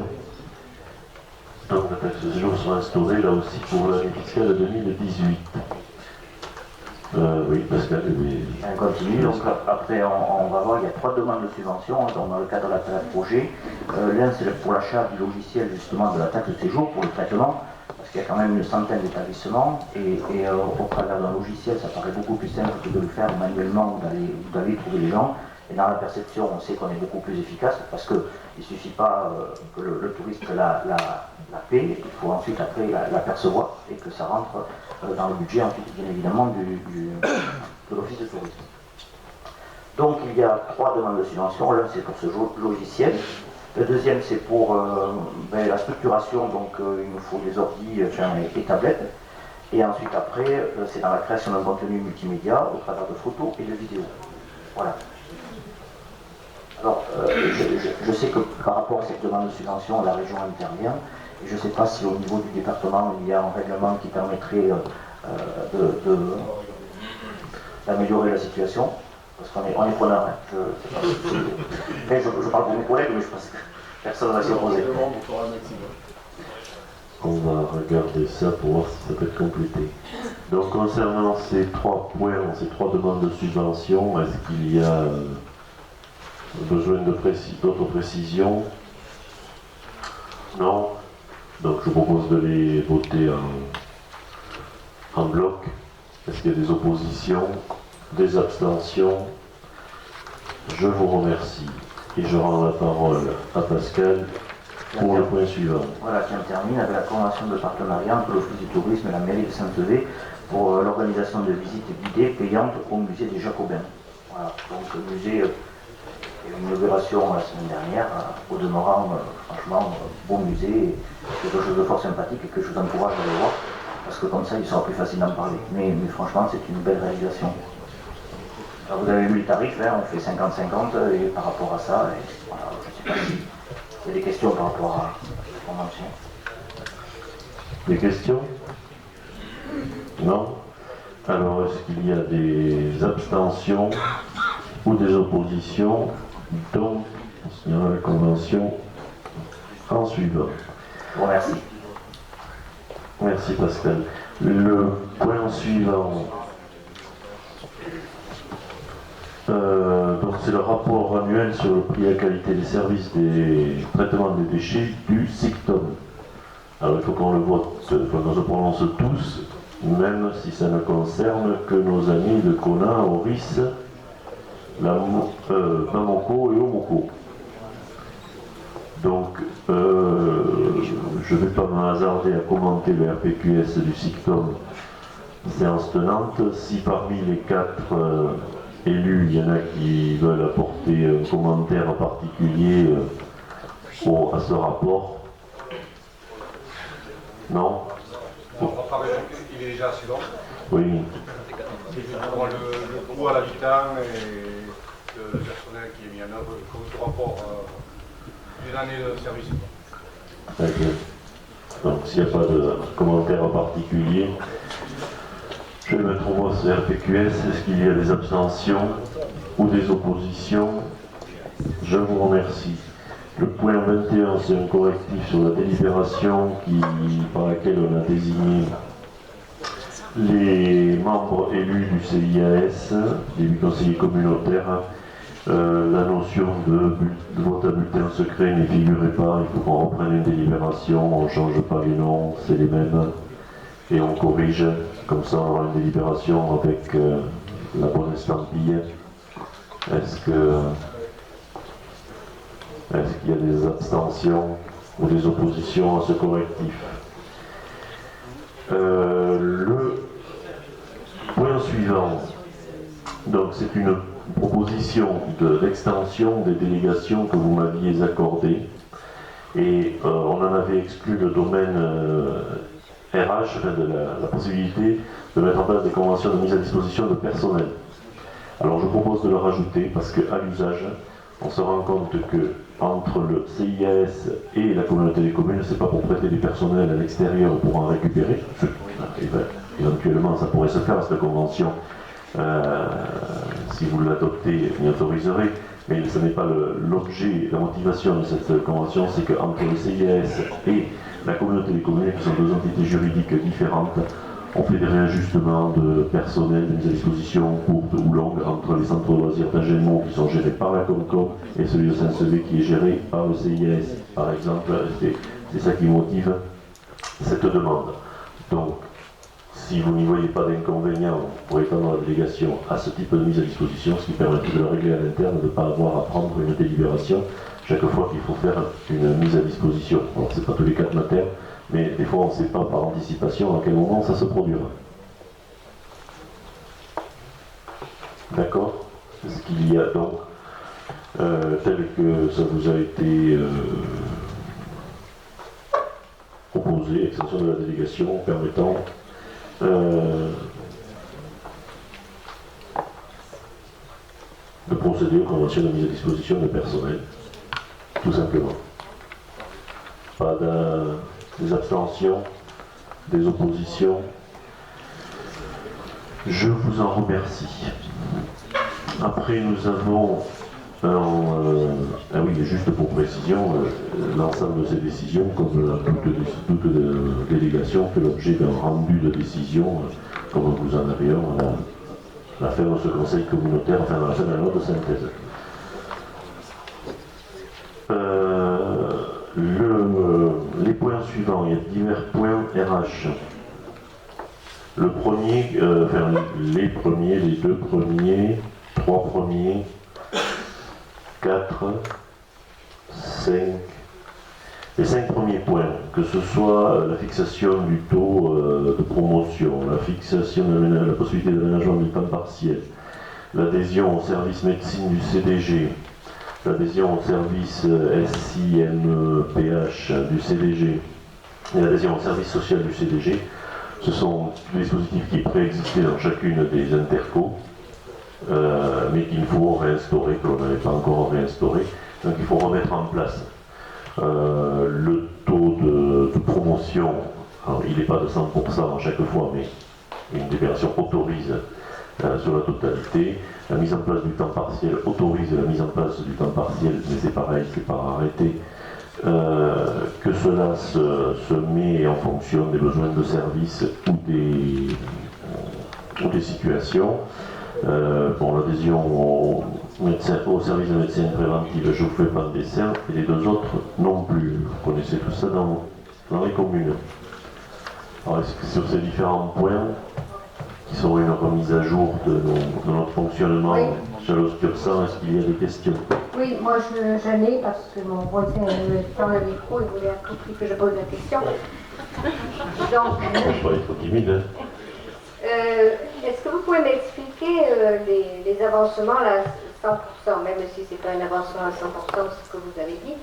A: Donc la taxe de séjour sera instaurée là aussi pour l'année fiscale 2018. Oui, Pascal, oui.
K: On continue, donc après on va voir, il y a 3 demandes de subvention dans le cadre de l'appel à projet. L'un c'est pour l'achat du logiciel justement de la taxe de séjour pour le traitement, parce qu'il y a quand même une centaine d'établissements et au travers d'un logiciel ça paraît beaucoup plus simple que de le faire manuellement ou d'aller trouver les gens. Et dans la perception, on sait qu'on est beaucoup plus efficace parce qu'il ne suffit pas que le touriste la paie, il faut ensuite après la percevoir et que ça rentre dans le budget ensuite bien évidemment de l'office de tourisme. Donc il y a 3 demandes de subvention, l'un c'est pour ce logiciel, le deuxième c'est pour la structuration, donc il nous faut des ordi et tablettes, et ensuite après c'est dans la création d'un contenu multimédia au travers de photos et de vidéos. Voilà. Alors, je sais que par rapport à cette demande de subvention, la région intervient, et je ne sais pas si au niveau du département, il y a un règlement qui permettrait d'améliorer la situation, parce qu'on est preneur. Je parle pour mes collègues, mais je pense que personne ne va s'y opposer.
A: On va regarder ça pour voir si ça peut être complété. Donc concernant ces 3 points, ces 3 demandes de subvention, est-ce qu'il y a besoin d'autres précisions? Non. Donc je propose de les voter en bloc. Est-ce qu'il y a des oppositions, des abstentions? Je vous remercie. Et je rends la parole à Pascal pour le point suivant.
K: Voilà, qui termine avec la convention de partenariat entre l'Office du tourisme et la mairie de Saint-Evé pour l'organisation de visites guidées payantes au musée des Jacobins. Voilà, donc le musée une inauguration la semaine dernière, au demeurant, franchement, beau musée, quelque chose de fort sympathique et que je vous encourage à aller voir, parce que comme ça, il sera plus facile d'en parler. Mais franchement, c'est une belle réalisation. Alors, vous avez vu les tarifs, hein, on fait 50-50 et par rapport à ça, et, voilà, je ne sais pas s'il y a des questions par rapport à la convention.
A: Des questions? Non? Alors, est-ce qu'il y a des abstentions ou des oppositions? Donc, on signera la convention en suivant.
K: Je vous remercie.
A: Merci Pascal. Le point suivant, donc c'est le rapport annuel sur le prix et la qualité des services des traitements des déchets du SICTOM. Alors il faut qu'on le vote, qu'on se prononce tous, même si ça ne concerne que nos amis de Kona, Oris, Bamako et Omoko. Donc je ne vais pas me hasarder à commenter le RPQS du SICTOM séance tenante. Si parmi les 4 élus, il y en a qui veulent apporter un commentaire particulier à ce rapport. Non?
C: Il est déjà assez long.
A: Oui.
C: Le coût à l'habitant et le personnel qui est mis en œuvre, comme ce rapport d'une année de service.
A: Très bien. Donc s'il n'y a pas de commentaire particulier, je vais mettre au vote ce RPQS. Est-ce qu'il y a des abstentions ou des oppositions? Je vous remercie. Le point 21, c'est un correctif sur la délibération par laquelle on a désigné les membres élus du CIAS, des conseillers communautaires. La notion de vote à bulletin secret n'y figurait pas. Il faut qu'on reprenne une délibération, on ne change pas les noms, c'est les mêmes, et on corrige. Comme ça, on aura une délibération avec la bonne estampille. Est-ce qu'il y a des abstentions ou des oppositions à ce correctif? Le point suivant, donc c'est une proposition d'extension des délégations que vous m'aviez accordées, et on en avait exclu le domaine RH, la possibilité de mettre en place des conventions de mise à disposition de personnel. Alors je propose de le rajouter parce qu'à l'usage, on se rend compte que entre le CIAS et la communauté des communes, c'est pas pour prêter du personnel à l'extérieur pour en récupérer. Éventuellement, ça pourrait se faire, cette convention. Si vous l'adoptez, m'y autoriserez. Mais ce n'est pas l'objet, la motivation de cette convention, c'est qu'entre le CIAS et la communauté des communes, qui sont deux entités juridiques différentes, on fait des réajustements de personnel, de mise à disposition courte ou longue entre les centres de loisirs d'Agenmont qui sont gérés par la Comcom et celui de Saint-Sevé qui est géré par le CIAS, par exemple. C'est ça qui motive cette demande. Donc, si vous n'y voyez pas d'inconvénient pour étendre la délégation à ce type de mise à disposition, ce qui permettrait de le régler à l'interne, de ne pas avoir à prendre une délibération chaque fois qu'il faut faire une mise à disposition. Alors, ce n'est pas tous les 4 notaires, mais des fois on ne sait pas par anticipation à quel moment ça se produira. D'accord? Ce qu'il y a donc, tel que ça vous a été proposé, extension de la délégation permettant de procéder aux conventions de mise à disposition de personnel, tout simplement. Pas des abstentions, des oppositions. Je vous en remercie. Après, nous avons ah oui, juste pour précision, l'ensemble de ces décisions, comme toute délégation, fait l'objet d'un rendu de décision, comme vous en avez un à la fin de ce conseil communautaire, enfin à la fin de la note de synthèse. Les points suivants, il y a divers points RH. Le premier, enfin les premiers, les 2 premiers, 3 premiers, 4, 5, les 5 premiers points, que ce soit la fixation du taux de promotion, la fixation de la possibilité d'aménagement du temps partiel, l'adhésion au service médecine du CDG, l'adhésion au service SIMPH du CDG et l'adhésion au service social du CDG, ce sont des dispositifs qui préexistaient dans chacune des intercos, mais qu'il faut réinstaurer, que l'on n'avait pas encore réinstauré. Donc il faut remettre en place le taux de promotion. Alors, il n'est pas de 100% à chaque fois, mais une délibération autorise sur la totalité. La mise en place du temps partiel autorise la mise en place du temps partiel, mais c'est pareil, c'est par arrêté. Que cela se met en fonction des besoins de service ou des situations. Bon, l'adhésion au service de médecine préventive, je vous fais pas de dessin, et les deux autres non plus. Vous connaissez tout ça dans les communes. Alors, est-ce que sur ces différents points, qui sont une remise à jour de notre fonctionnement,
I: oui.
A: Charles Cursan, est-ce qu'il y a des questions?
I: Oui, moi j'en ai parce que mon voisin me tend le micro, il voulait à tout prix que je pose la question. Donc,
A: il ne faut pas être timide. Hein.
I: Est-ce que vous pouvez m'expliquer les avancements là, 100%, même si ce n'est pas un avancement à 100%, ce que vous avez dit,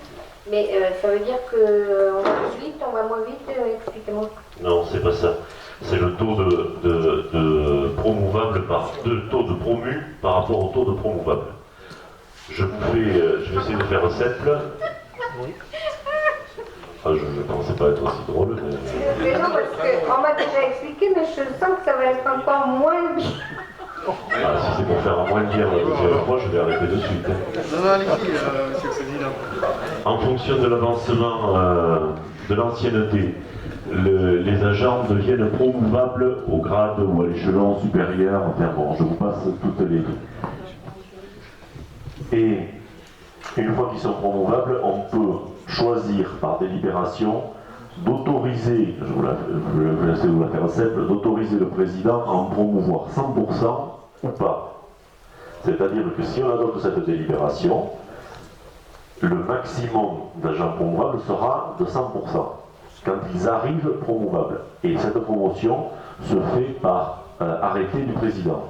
I: mais ça veut dire qu'on va plus vite, on va moins vite, expliquez-moi.
A: Non, c'est pas ça. C'est le taux de promouvable le taux de promu par rapport au taux de promouvable. Je vais essayer de faire simple. Oui. Enfin, je ne pensais pas être aussi drôle.
I: Mais non, parce qu'on m'a déjà expliqué, mais je sens que ça va être encore moins bien.
A: Ah, si c'est pour faire moins bien la deuxième fois, je vais arrêter de suite.
B: Non, allez-y, monsieur le président.
A: En fonction de l'avancement de l'ancienneté, les agents deviennent promouvables au grade ou à l'échelon supérieur. Enfin bon, je vous passe toutes les... Et une fois qu'ils sont promouvables, on peut choisir par délibération d'autoriser, je vais essayer de vous la faire simple, d'autoriser le président à en promouvoir 100% ou pas. C'est-à-dire que si on adopte cette délibération, le maximum d'agents promouvables sera de 100%, quand ils arrivent promouvables. Et cette promotion se fait par arrêté du président.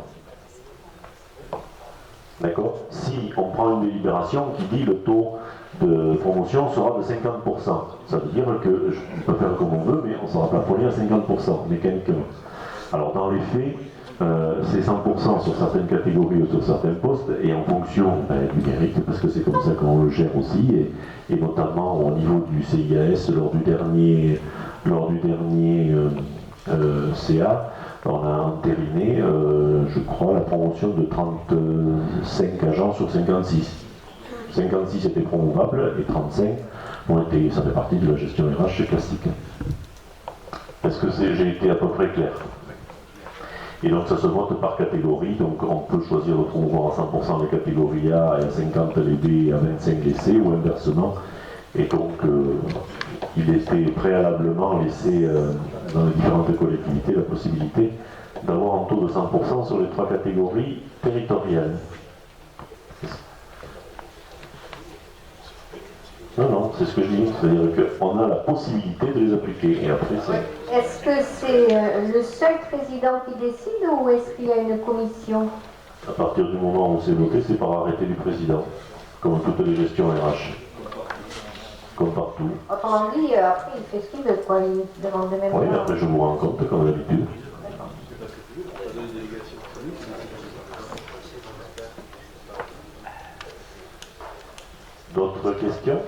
A: D'accord? Si on prend une délibération qui dit le taux de promotion sera de 50%, ça veut dire qu'on peut faire comme on veut, mais on sera plafonné à 50% mécaniquement. Alors dans les faits, c'est 100% sur certaines catégories ou sur certains postes, et en fonction du mérite, parce que c'est comme ça qu'on le gère aussi, et notamment au niveau du CIAS, lors du dernier CA, on a entériné, je crois, la promotion de 35 agents sur 56. 56 étaient promouvables et 35 ça fait partie de la gestion RH classique. Est-ce que j'ai été à peu près clair? Et donc ça se vote par catégorie, donc on peut choisir de promouvoir à 100% les catégories A et à 50 les B et à 25 les C, ou inversement. Et donc il était préalablement laissé dans les différentes collectivités la possibilité d'avoir un taux de 100% sur les 3 catégories territoriales. Non, c'est ce que je dis, c'est-à-dire qu'on a la possibilité de les appliquer, et après c'est...
I: Est-ce que c'est le seul président qui décide ou est-ce qu'il y a une commission?
A: À partir du moment où c'est voté, c'est par arrêté du président, comme toutes les gestions RH, comme partout.
I: Autrement dit, après il fait ce qu'il veut, quoi, il demande de même.
A: Oui, mais après je vous rends compte, comme d'habitude. D'autres questions?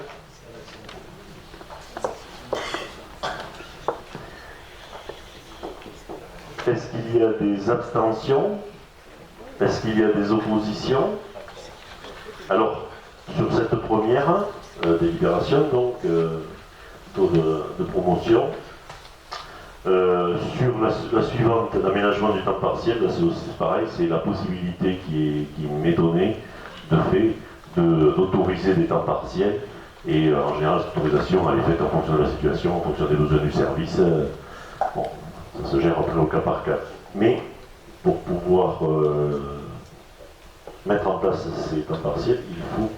A: Est-ce qu'il y a des abstentions? Est-ce qu'il y a des oppositions? Alors, sur cette première délibération, donc, taux de promotion, sur la suivante, l'aménagement du temps partiel, là c'est aussi pareil, c'est la possibilité qui m'est donnée de fait d'autoriser des temps partiels, et en général cette autorisation elle est faite en fonction de la situation, en fonction des besoins du service. Bon, ça se gère après au cas par cas. Mais pour pouvoir mettre en place ces temps partiels, il faut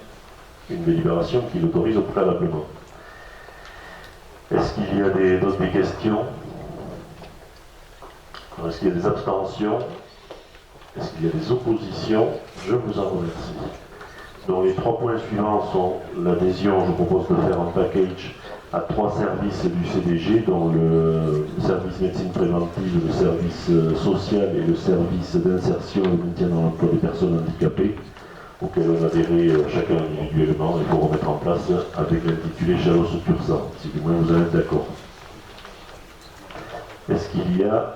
A: une délibération qui l'autorise au préalablement. Est-ce qu'il y a d'autres questions? Est-ce qu'il y a des abstentions? Est-ce qu'il y a des oppositions? Je vous en remercie. Donc les 3 points suivants sont l'adhésion, je propose de faire un package à 3 services du CDG, dont le service médecine préventive, le service social et le service d'insertion et de maintien dans l'emploi des personnes handicapées, auxquels on adhérait chacun individuellement. Il faut remettre en place avec l'intitulé Chalos Cursan, si du moins vous en êtes d'accord. Est-ce qu'il y a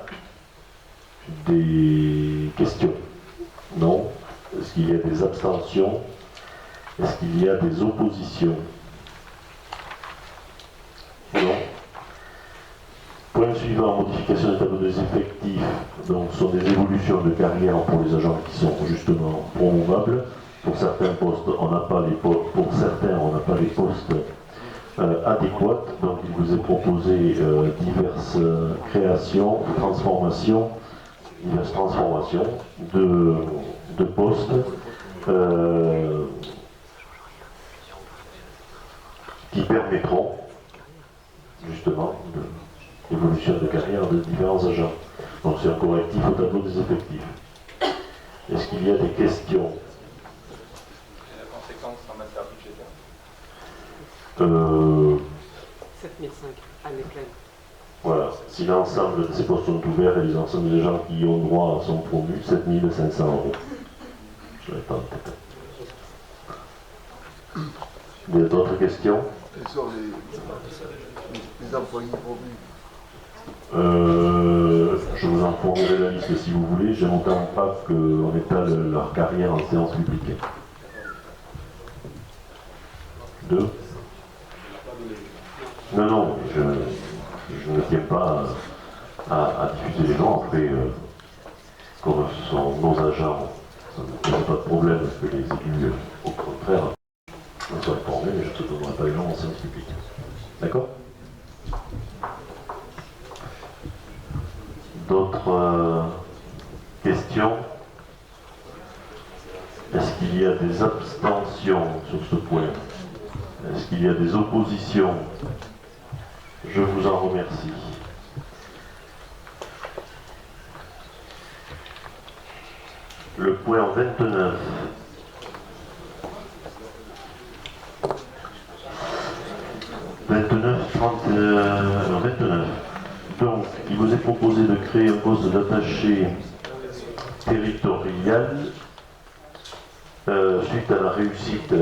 A: des questions? Non. Est-ce qu'il y a des abstentions? Est-ce qu'il y a des oppositions? Non. Point suivant, modification des tableaux des effectifs. Donc, ce sont des évolutions de carrière pour les agents qui sont justement promouvables. Pour certains postes, on n'a pas les postes, pour certains, on n'a pas les postes adéquats. Donc, il vous est proposé diverses créations, diverses transformations de postes qui permettront justement l'évolution de carrière de différents agents. Donc c'est un correctif au tableau des effectifs. Est-ce qu'il y a des questions?
C: Et la conséquence en matière budgétaire?
L: 7005, année pleine.
A: Voilà, si l'ensemble de ces postes sont ouverts et l'ensemble des gens qui y ont droit sont promus, 7500 €. Je n'avais pas en tête. D'autres questions?
M: Quels sont les employés promus?
A: Je vous en fournirai la liste si vous voulez. J'aime autant pas qu'on étale leur carrière en séance publique. 2. Non, je ne tiens pas à diffuser les noms. Après, comme ce sont nos agents, ça ne pose pas de problème parce que les élus, au contraire, ne sont informés, mais je ne te donnerai pas les noms en séance publique. D'accord? D'autres questions? Est-ce qu'il y a des abstentions sur ce point? Est-ce qu'il y a des oppositions? Je vous en remercie. Le point 29. Donc, il vous est proposé de créer un poste d'attaché territorial suite à la réussite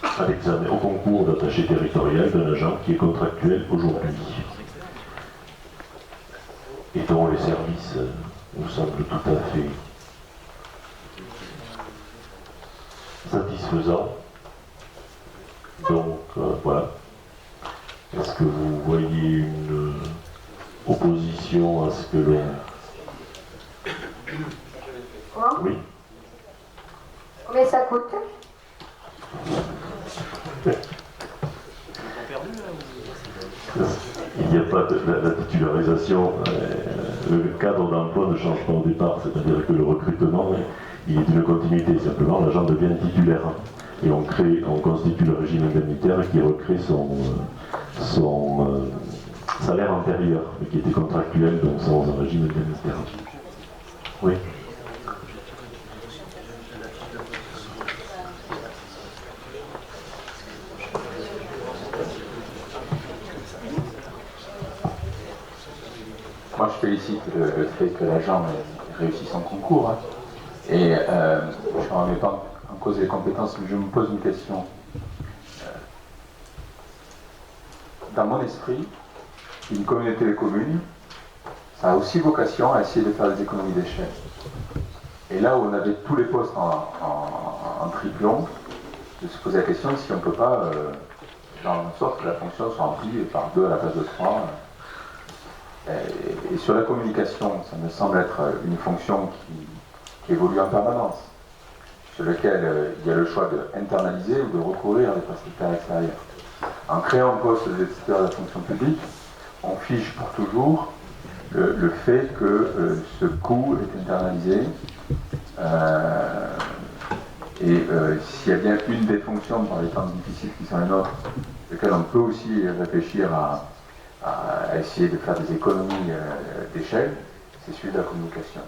A: à l'examen, au concours d'attaché territorial d'un agent qui est contractuel aujourd'hui et dont les services nous semblent tout à fait satisfaisants. Donc voilà. Est-ce que vous voyez une opposition à ce que l'on... Oui.
I: Combien ça coûte?
A: Il n'y a pas de la titularisation, le cadre d'emploi ne change pas au départ, c'est-à-dire que le recrutement, il est d'une continuité, simplement l'agent devient titulaire. Et on constitue le régime indemnitaire qui recrée son salaire antérieur, mais qui était contractuel, donc sans un régime indemnitaire. Oui.
D: Moi, je félicite le fait que l'agent ait réussi son concours. Hein. Et je ne remets pas en cause les compétences, mais je me pose une question. Dans mon esprit, une communauté de communes, ça a aussi vocation à essayer de faire des économies d'échelle. Et là où on avait tous les postes en triplon, de se poser la question si on ne peut pas faire en sorte que la fonction soit remplie par 2 à la place de 3. Et sur la communication, ça me semble être une fonction qui évolue en permanence, sur laquelle il y a le choix d'internaliser ou de recourir à des prestataires extérieurs. En créant un poste de gestionnaire de la fonction publique, on fige pour toujours le fait que ce coût est internalisé. S'il y a bien une des fonctions dans les temps difficiles qui sont les nôtres, lesquelles on peut aussi réfléchir à essayer de faire des économies d'échelle, c'est celui de la communication.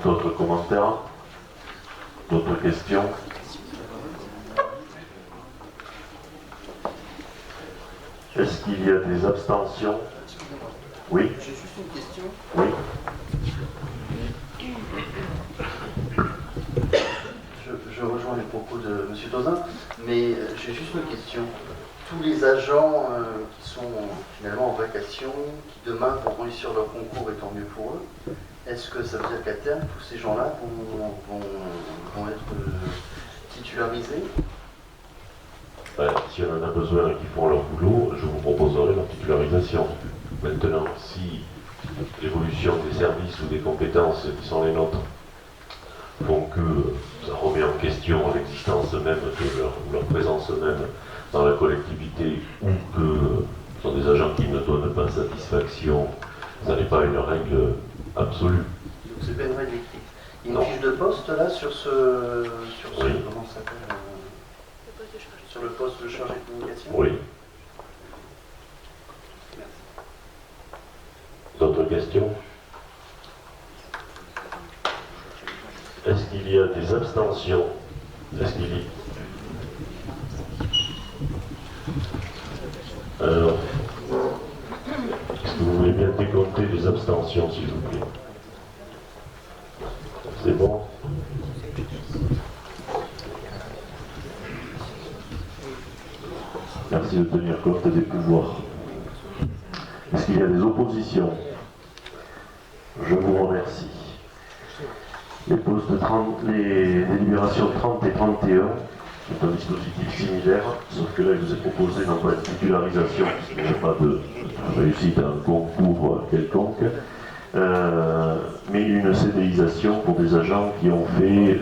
A: D'autres commentaires? D'autres questions? Est-ce qu'il y a des abstentions? Oui?
N: J'ai juste une question.
A: Oui.
N: Je rejoins les propos de M. Tauzin, mais j'ai juste une question. Tous les agents qui sont finalement en vacation, qui demain vont réussir leur concours et tant mieux pour eux, est-ce que ça veut dire qu'à terme, tous ces gens-là vont être titularisés
A: si on en a besoin et qu'ils font leur boulot, je vous proposerai leur titularisation. Maintenant, si l'évolution des services ou des compétences qui sont les nôtres font que ça remet en question l'existence même de leur présence même dans la collectivité, ou que ce sont des agents qui ne donnent pas satisfaction, ça n'est pas une règle absolue.
N: Donc c'est pas une règle écrite. Il y a
A: Non.
N: une fiche de poste là sur ce
A: Oui.
N: comment ça s'appelle sur le poste de chargé de communication.
A: Oui. D'autres questions? Est-ce qu'il y a des abstentions? Est-ce qu'il y a... Alors, est-ce que vous voulez bien décompter les abstentions, s'il vous plaît? C'est bon? Merci de tenir compte des pouvoirs. Est-ce qu'il y a des oppositions? Je vous remercie. Les délibérations 30 et 31 c'est un dispositif similaire, sauf que là, il vous est proposé non pas une titularisation, puisqu'il n'y a pas de réussite à un concours quelconque, mais une CDIsation pour des agents qui ont fait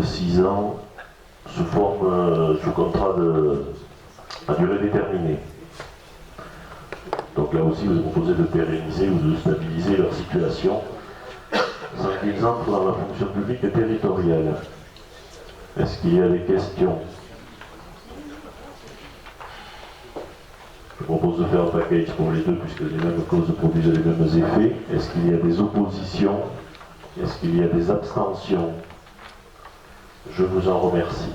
A: 6 ans sous contrat à durée déterminée. Donc là aussi, vous est proposé de pérenniser ou de stabiliser leur situation sans qu'ils entrent dans la fonction publique territoriale. Est-ce qu'il y a des questions? Je propose de faire un package pour les deux puisque les mêmes causes produisent les mêmes effets. Est-ce qu'il y a des oppositions? Est-ce qu'il y a des abstentions? Je vous en remercie.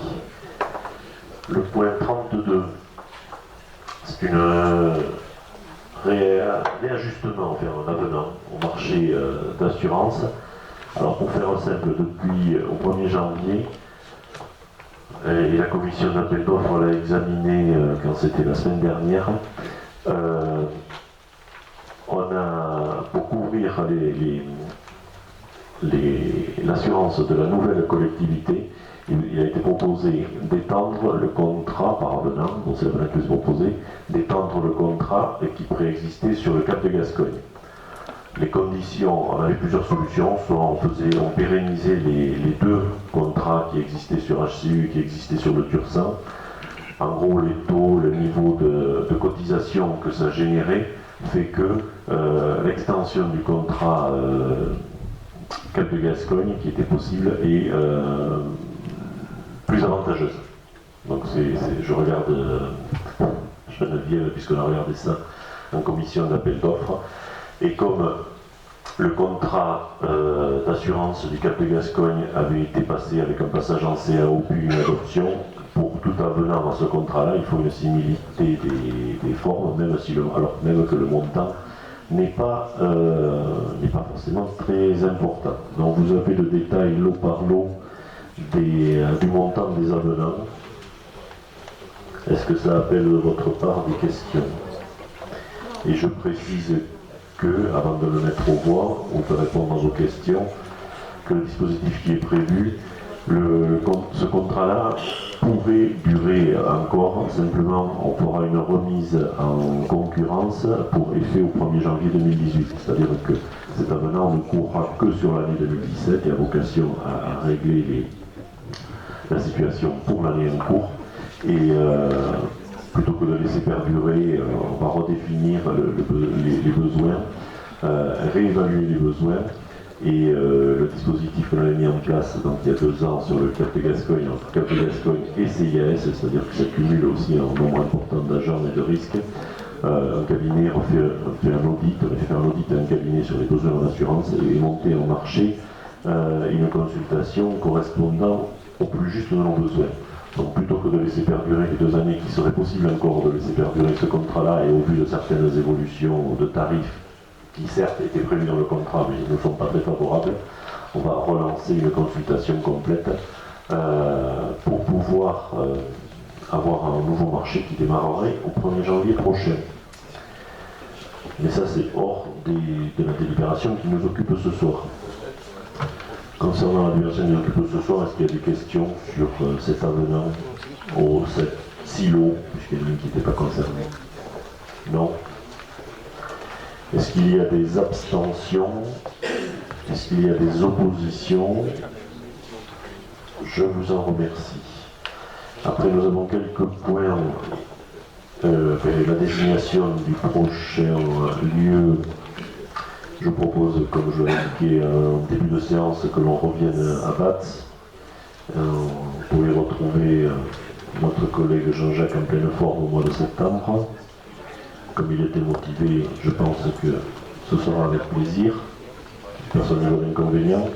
A: Le point 32, c'est un réajustement, enfin un avenant au marché d'assurance. Alors pour faire simple, depuis au 1er janvier, et la commission d'appel d'offres l'a examiné quand c'était la semaine dernière, on a, pour couvrir l'assurance de la nouvelle collectivité, il a été proposé d'étendre le contrat par avenant, donc c'est l'avenant qui est proposé, d'étendre le contrat qui préexistait sur le Cap de Gascogne. Les conditions, on avait plusieurs solutions, soit on pérennisait les deux contrats qui existaient sur HCU et qui existaient sur le Tursan. En gros, les taux, le niveau de cotisation que ça générait fait que l'extension du contrat Cap de Gascogne qui était possible est plus avantageuse. Donc je regarde Geneviève, puisqu'on a regardé ça en commission d'appel d'offres. Et comme le contrat d'assurance du Cap de Gascogne avait été passé avec un passage en CAO puis une adoption, pour tout avenant à ce contrat-là, il faut une similité des formes, même que le montant n'est pas forcément très important. Donc vous avez le détail lot par lot du montant des avenants. Est-ce que ça appelle de votre part des questions? Et je précise que, avant de le mettre aux voix ou de répondre à vos questions, que le dispositif qui est prévu, ce contrat-là pourrait durer encore, simplement on fera une remise en concurrence pour effet au 1er janvier 2018, c'est-à-dire que cet avenant ne courra que sur l'année 2017 et a vocation à régler la situation pour l'année en cours, et plutôt que de laisser perdurer, on va redéfinir les besoins, réévaluer les besoins, et le dispositif que l'on a mis en place donc, il y a 2 ans sur le Cap de Gascogne, entre Cap de Gascogne et CIAS, c'est-à-dire que ça cumule aussi un nombre important d'agents et de risques. Un cabinet fait un audit, on fait un audit à un cabinet sur les besoins en assurance et monter en marché une consultation correspondant au plus juste de nos besoins. Donc plutôt que de laisser perdurer les 2 années qui seraient possibles encore de laisser perdurer ce contrat-là, et au vu de certaines évolutions de tarifs qui certes étaient prévues dans le contrat mais ne sont pas très favorables, on va relancer une consultation complète pour pouvoir avoir un nouveau marché qui démarrerait au 1er janvier prochain. Mais ça c'est hors de la délibération qui nous occupe ce soir. Concernant la délibération qui nous occupe ce soir, est-ce qu'il y a des questions sur cet avenant au silos, puisqu'il y en a une qui n'était pas concernée? Non. Est-ce qu'il y a des abstentions? Est-ce qu'il y a des oppositions? Je vous en remercie. Après, nous avons quelques points. La désignation du prochain lieu. Je propose, comme je l'ai indiqué en début de séance, que l'on revienne à Batz. Pour y retrouver notre collègue Jean-Jacques en pleine forme au mois de septembre. Comme il était motivé, je pense que ce sera avec plaisir. Personne n'a d'inconvénient.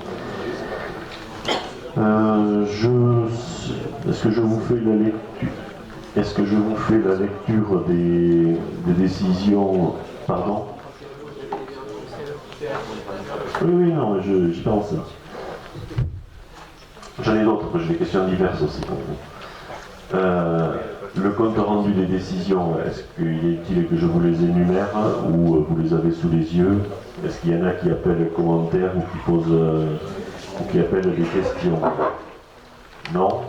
A: Est-ce que je vous fais la lecture? Est-ce que je vous fais la lecture des décisions? Pardon? Oui, non, j'y pense. J'en ai d'autres, j'ai des questions diverses aussi pour vous. Le compte rendu des décisions, est-ce qu'il est utile que je vous les énumère ou vous les avez sous les yeux? Est-ce qu'il y en a qui appellent commentaires ou qui posent ou qui appellent des questions? Non?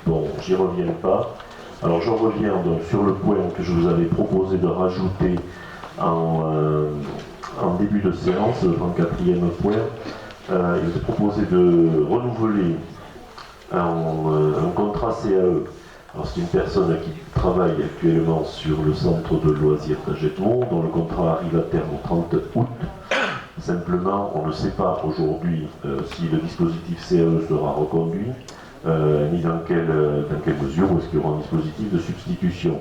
A: Bon, j'y reviens pas. Alors je reviens donc sur le point que je vous avais proposé de rajouter en début de séance, le 34e point. Il était proposé de renouveler un contrat CAE. Alors c'est une personne qui travaille actuellement sur le centre de loisirs d'Agetmont, dont le contrat arrive à terme au 30 août. Simplement, on ne sait pas aujourd'hui si le dispositif CAE sera reconduit, ni dans quelle mesure, ou est-ce qu'il y aura un dispositif de substitution.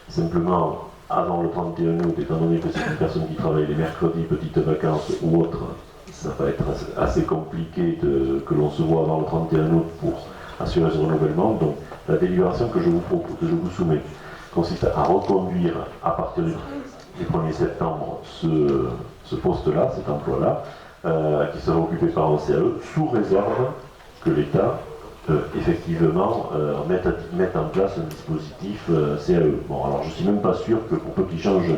A: Simplement, avant le 31 août, étant donné que c'est une personne qui travaille les mercredis, petites vacances ou autres, ça va être assez compliqué que l'on se voit avant le 31 août pour assurer ce renouvellement. Donc la délibération que je vous propose, que je vous soumets, consiste à reconduire à partir du 1er septembre ce poste-là, cet emploi-là, qui sera occupé par un CAE, sous réserve que l'État effectivement mette en place un dispositif CAE. Bon, alors je ne suis même pas sûr que pour peu qu'il change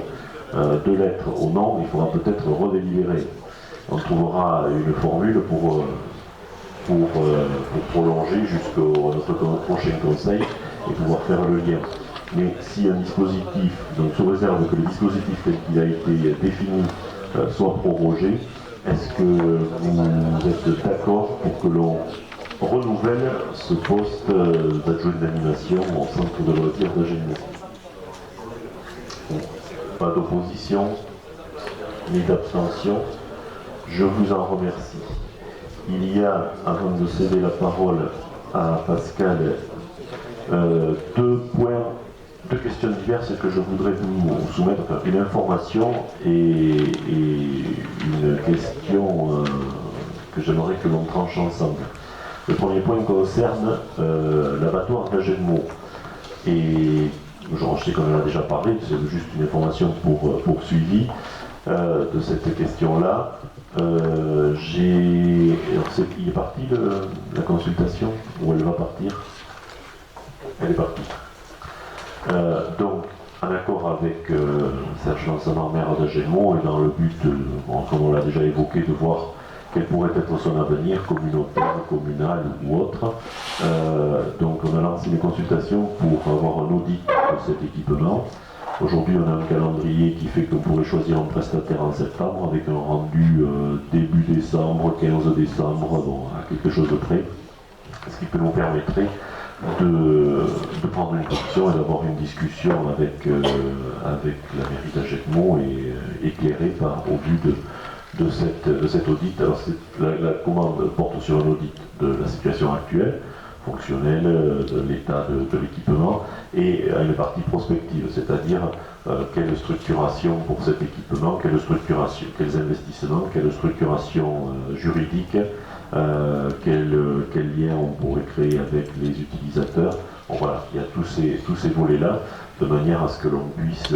A: de lettres au nom, il faudra peut-être redélibérer. On trouvera une formule pour prolonger jusqu'au notre prochain conseil et pouvoir faire le lien. Mais si un dispositif, donc sous réserve que le dispositif tel qu'il a été défini soit prorogé, est-ce que vous êtes d'accord pour que l'on renouvelle ce poste d'adjoint d'animation au centre de loisirs d'Agetmont? Pas d'opposition, ni d'abstention. Je vous en remercie. Il y a, avant de céder la parole à Pascal, deux questions diverses que je voudrais vous soumettre, enfin, une information et une question que j'aimerais que l'on tranche ensemble. Le premier point concerne l'abattoir d'Agetmont. Et je sais qu'on en a déjà parlé, c'est juste une information pour suivi de cette question-là. Il est parti la consultation, ou elle va partir? Elle est partie. Donc, en accord avec Serge Lansamar, maire d'Agetmont, et dans le but, comme on l'a déjà évoqué, de voir quel pourrait être son avenir communautaire, communal ou autre. Donc on a lancé des consultations pour avoir un audit de cet équipement. Aujourd'hui on a un calendrier qui fait qu'on pourrait choisir un prestataire en septembre avec un rendu début décembre, 15 décembre, bon, à quelque chose de près. Ce qui peut nous permettrait de prendre une position et d'avoir une discussion avec la mairie d'Agetmont et éclairée au vu de cet audit. Alors la commande porte sur un audit de la situation actuelle, fonctionnelle, de l'état de l'équipement, et à une partie prospective, c'est-à-dire quelle structuration pour cet équipement, quelles investissements, quelle structuration juridique, quel lien on pourrait créer avec les utilisateurs. Bon, voilà, il y a tous ces volets-là, de manière à ce que l'on puisse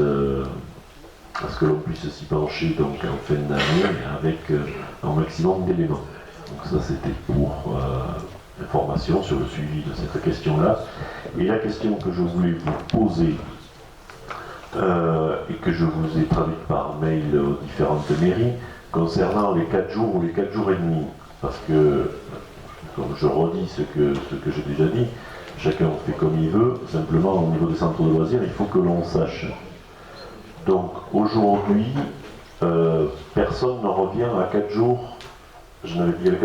A: s'y pencher donc en fin d'année avec un maximum d'éléments. Donc ça c'était pour information sur le suivi de cette question-là. Et la question que je voulais vous poser et que je vous ai traduite par mail aux différentes mairies concernant les 4 jours ou les 4 jours et demi, parce que, comme je redis ce que j'ai déjà dit, chacun fait comme il veut. Simplement, au niveau des centres de loisirs, il faut que l'on sache. Donc aujourd'hui, personne ne revient à 4 jours. Il n'y avait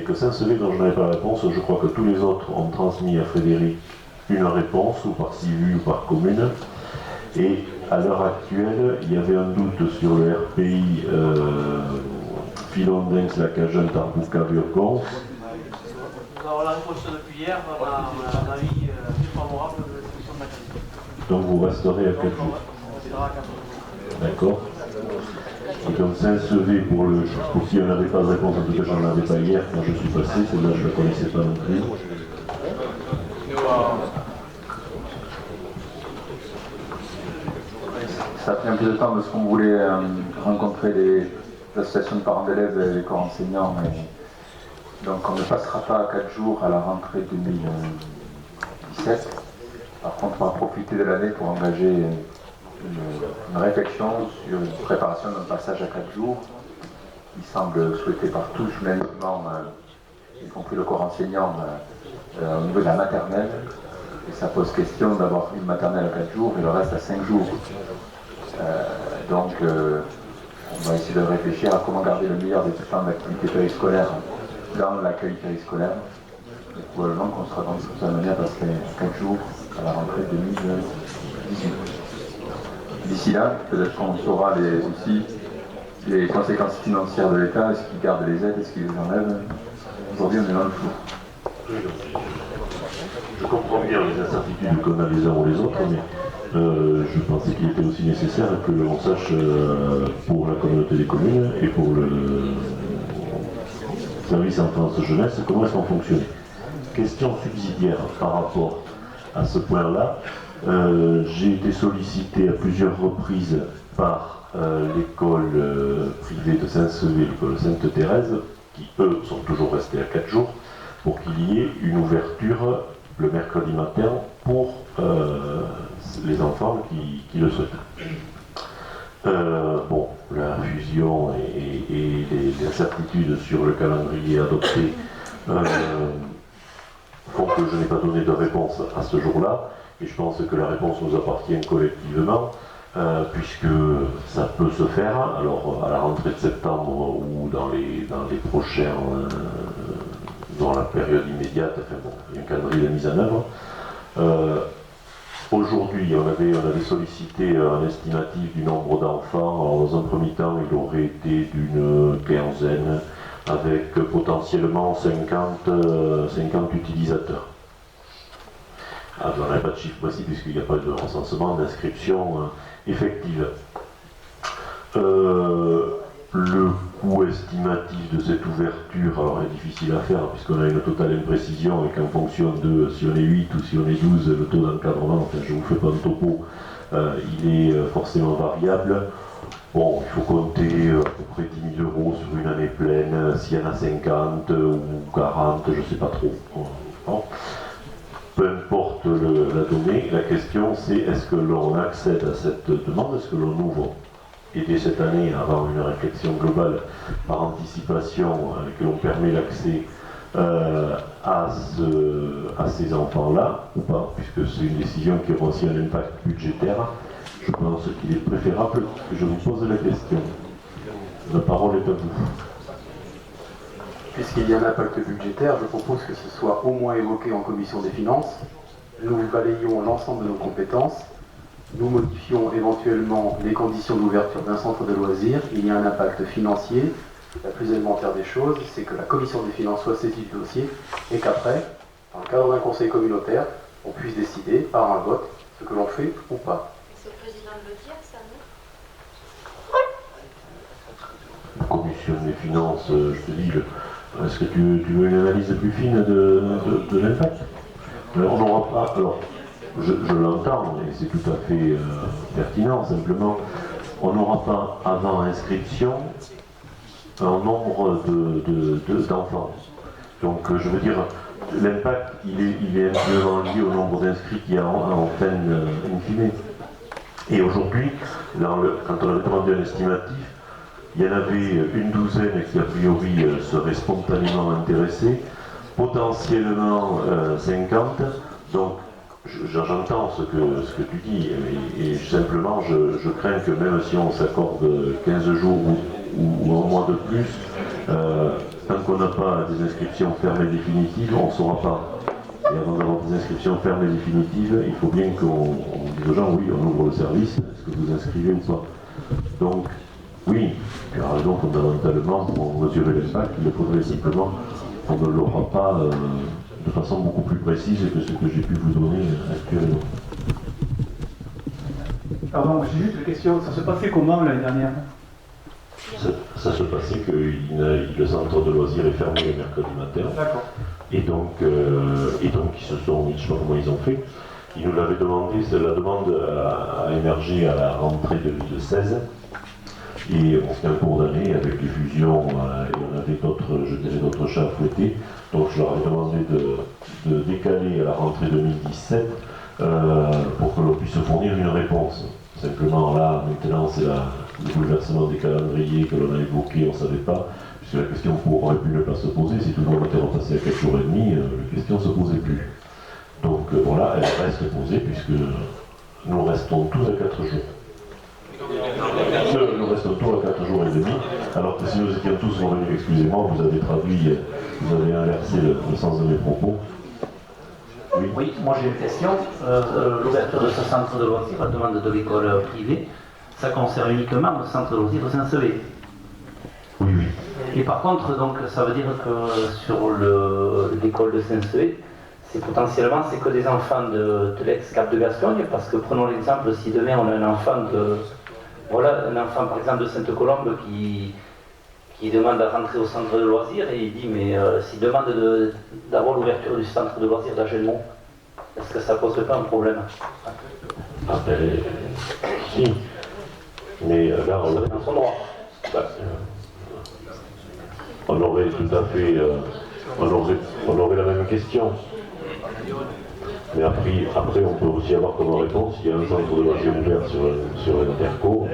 A: que Saint-Sevé dont je n'avais pas la réponse. Je crois que tous les autres ont transmis à Frédéric une réponse, ou par CIVU ou par commune. Et à l'heure actuelle, il y avait un doute sur le RPI Filondens, Lacajon, Tarbouka, Burgons.
O: Nous avons la réponse depuis hier, on a un avis favorable de l'exécution de la question.
A: Donc vous resterez à 4 jours.
O: On restera à 4 jours.
A: D'accord. Et donc Saint-Sevé, pour qui on n'avait pas de réponse, en tout cas j'en avais pas hier quand je suis passé, celle-là je ne la connaissais pas non plus.
D: Ça a pris un peu de temps parce qu'on voulait rencontrer les associations de parents d'élèves et les corps enseignants. Donc on ne passera pas à 4 jours à la rentrée 2017. Par contre, on va profiter de l'année pour engager une réflexion sur une préparation d'un passage à 4 jours qui semble souhaité par tous unanimement, y compris le corps enseignant au niveau de la maternelle. Et ça pose question d'avoir une maternelle à 4 jours et le reste à 5 jours. Donc on va essayer de réfléchir à comment garder le meilleur des plans d'activité périscolaire dans l'accueil périscolaire. Et probablement qu'on sera dans cette manière à passer 4 jours à la rentrée 2018. D'ici là, peut-être qu'on saura aussi les conséquences financières de l'État, est-ce qu'il garde les aides, est-ce qu'il les enlève. Aujourd'hui, on est dans le flou.
A: Je comprends bien les incertitudes qu'on a les uns ou les autres, mais je pensais qu'il était aussi nécessaire que l'on sache pour la communauté des communes et pour le service enfance-jeunesse comment est-ce qu'on fonctionne. Question subsidiaire par rapport à ce point-là. J'ai été sollicité à plusieurs reprises par l'école privée de Saint-Sevé, l'école Sainte-Thérèse, qui eux sont toujours restés à 4 jours, pour qu'il y ait une ouverture le mercredi matin pour les enfants qui le souhaitent. Bon, la fusion et les incertitudes sur le calendrier adopté font que je n'ai pas donné de réponse à ce jour-là, et je pense que la réponse nous appartient collectivement, puisque ça peut se faire, alors à la rentrée de septembre ou dans les prochains, dans la période immédiate, enfin bon, il y a un calendrier de mise en œuvre. Aujourd'hui, on avait sollicité un estimatif du nombre d'enfants. Alors, dans un premier temps, il aurait été d'une quinzaine, avec potentiellement 50 utilisateurs. Alors, on n'a pas de chiffre précis puisqu'il n'y a pas de recensement, d'inscription effective. Le coût estimatif de cette ouverture alors, est difficile à faire puisqu'on a une totale imprécision et qu'en fonction de si on est 8 ou si on est 12, le taux d'encadrement, enfin je ne vous fais pas un topo, il est forcément variable. Bon, il faut compter à peu près 10 000 € sur une année pleine, s'il y en a 50 ou 40, je ne sais pas trop. Bon. Peu importe la donnée, la question c'est est-ce que l'on accède à cette demande, est-ce que l'on ouvre et dès cette année avoir une réflexion globale par anticipation que l'on permet l'accès à ces enfants-là ou pas, puisque c'est une décision qui aura aussi un impact budgétaire. Je pense qu'il est préférable que je vous pose la question. La parole est à vous.
J: Puisqu'il y a un impact budgétaire, je propose que ce soit au moins évoqué en commission des finances. Nous balayons l'ensemble de nos compétences. Nous modifions éventuellement les conditions d'ouverture d'un centre de loisirs. Il y a un impact financier. La plus élémentaire des choses, c'est que la commission des finances soit saisie du dossier et qu'après, dans le cadre d'un conseil communautaire, on puisse décider par un vote ce que l'on fait ou pas.
G: C'est au président de le dire, ça, non?
A: La commission des finances, je te dis, est-ce que tu veux une analyse plus fine de l'impact? On n'aura pas, alors je l'entends et c'est tout à fait pertinent, simplement on n'aura pas avant inscription un nombre d'enfants. Donc je veux dire, l'impact il est intimement lié au nombre d'inscrits qu'il y a en fin in fine. Et aujourd'hui, quand on avait demandé un estimatif, il y en avait une douzaine qui a priori seraient spontanément intéressés, potentiellement 50, Donc, j'entends ce que tu dis, et simplement, je crains que même si on s'accorde 15 jours ou un mois de plus, tant qu'on n'a pas des inscriptions fermes et définitives, on ne saura pas. Et avant d'avoir des inscriptions fermes et définitives, il faut bien qu'on dise aux gens, oui, on ouvre le service, est-ce que vous inscrivez ou pas? Donc, oui, tu as raison, fondamentalement, pour mesurer l'impact, il faudrait simplement qu'on ne l'aura pas de façon beaucoup plus précise que ce que j'ai pu vous donner actuellement.
P: Pardon, j'ai juste une question, ça se passait comment l'année dernière?
A: Ça se passait que le centre de loisirs est fermé le mercredi matin.
P: D'accord.
A: Et donc ils se sont, je ne sais pas comment ils ont fait, ils nous l'avaient demandé, la demande a émergé à la rentrée de 2016. Et on fait un cours d'année avec les fusions, et on avait d'autres chats à fouetter. Donc je leur ai demandé de décaler à la rentrée 2017 pour que l'on puisse fournir une réponse. Simplement là, maintenant, c'est le bouleversement des calendriers que l'on a évoqué, on ne savait pas, puisque la question aurait pu ne pas se poser. Si tout le monde était repassé à 4 jours et demi, la question ne se posait plus. Donc voilà, elle reste posée, puisque nous restons tous à 4 jours. Nous restons tous à 4 jours et demi, alors que si nous étions tous revenus, excusez-moi, vous avez traduit, vous avez inversé le sens de mes propos.
K: Oui, moi j'ai une question. L'ouverture de ce centre de loisirs, la demande de l'école privée, ça concerne uniquement le centre de loisirs de Saint-Sevé.
A: Oui, oui.
K: Et par contre, donc, ça veut dire que sur l'école de Saint-Sevé, c'est que des enfants de l'ex-Cap de Gascogne, parce que prenons l'exemple, si demain on a un enfant par exemple de Sainte-Colombe qui demande à rentrer au centre de loisirs et il dit mais s'il demande d'avoir l'ouverture du centre de loisirs d'Agenmont, est-ce que ça pose pas un problème?
A: Ah ben, si. Mais là, on
K: dans son droit.
A: On aurait tout à fait, on aurait la même question. Mais après, on peut aussi avoir comme réponse, il y a un centre de loisirs ouvert sur un interco.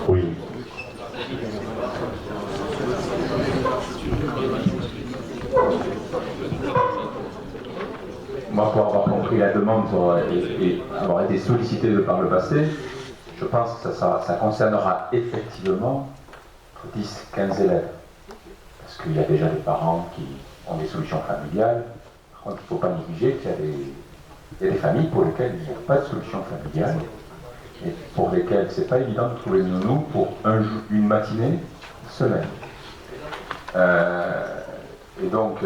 A: Oui.
D: Moi, pour avoir compris la demande et avoir été sollicité par le passé, je pense que ça concernera effectivement 10-15 élèves. Parce qu'il y a déjà des parents qui ont des solutions familiales. Par contre, il ne faut pas négliger qu'il y a des familles pour lesquelles il n'y a pas de solution familiale et pour lesquelles c'est pas évident de trouver une nounou pour une matinée, une semaine. Et donc,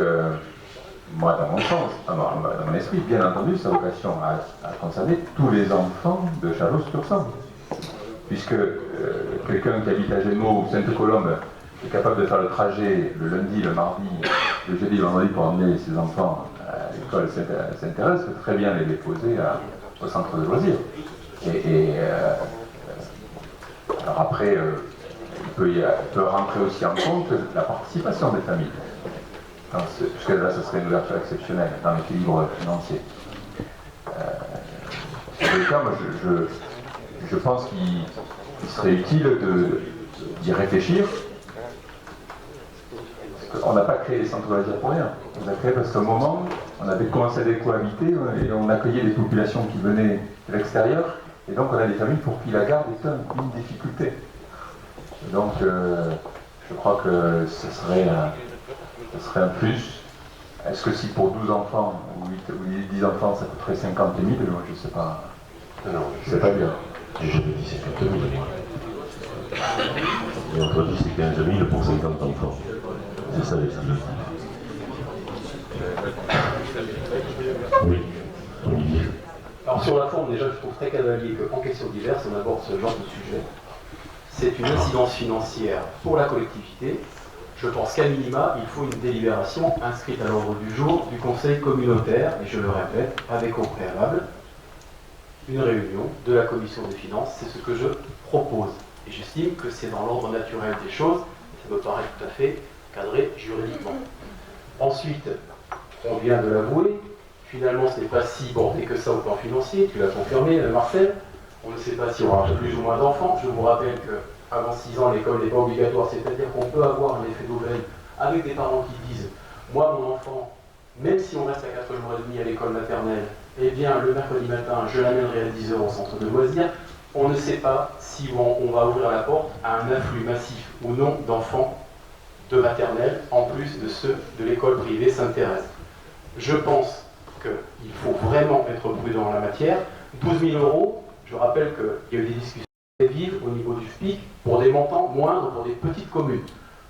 D: moi, dans mon sens, dans mon esprit, bien entendu, sa vocation à concerner tous les enfants de Chalosse-sur-Sambre. Puisque quelqu'un qui habite à Gémeaux ou Sainte-Colombe est capable de faire le trajet le lundi, le mardi, le jeudi, le vendredi pour emmener ses enfants à l'école Saint-Thérèse, peut très bien les déposer au centre de loisirs. Alors après, il peut rentrer aussi en compte la participation des familles. Puisque là, ce serait une ouverture exceptionnelle dans l'équilibre financier. Dans tous les cas, moi, je pense qu'il serait utile d'y réfléchir. On n'a pas créé les centres de loisirs pour rien. On a créé parce qu'à un moment, on avait commencé à cohabiter et on accueillait des populations qui venaient de l'extérieur. Et donc, on a des familles pour qui la garde est une difficulté. Donc, je crois que ce serait un plus. Est-ce que si pour 12 enfants ou 10 enfants, ça coûterait 50 000, je ne sais pas.
A: Non,
D: je sais pas bien.
A: J'ai jamais dit 50 000. Et entre 10 et 15 000 pour 50 enfants. C'est ça l'estimation. Oui, Olivier.
J: Alors sur la forme, déjà, je trouve très cavalier qu'en question diverse, on aborde ce genre de sujet. C'est une incidence financière pour la collectivité. Je pense qu'à minima, il faut une délibération inscrite à l'ordre du jour du conseil communautaire, et je le répète, avec au préalable une réunion de la commission des finances. C'est ce que je propose. Et j'estime que c'est dans l'ordre naturel des choses, ça me paraît tout à fait cadré juridiquement. Ensuite, on vient de l'avouer, finalement ce n'est pas si bordé que ça au plan financier, tu l'as confirmé Marcel, on ne sait pas si on aura plus ou moins d'enfants. Je vous rappelle qu'avant 6 ans l'école n'est pas obligatoire, c'est-à-dire qu'on peut avoir un effet d'aubaine avec des parents qui disent « moi mon enfant, même si on reste à 4 jours et demi à l'école maternelle, eh bien le mercredi matin, je l'amènerai à 10 h au centre de loisirs. On ne sait pas si on va ouvrir la porte à un afflux massif ou non d'enfants de maternelle, en plus de ceux de l'école privée Sainte-Thérèse. Je pense qu'il faut vraiment être prudent en la matière. 12 000 €, je rappelle qu'il y a eu des discussions très vives au niveau du FPIC pour des montants moindres pour des petites communes.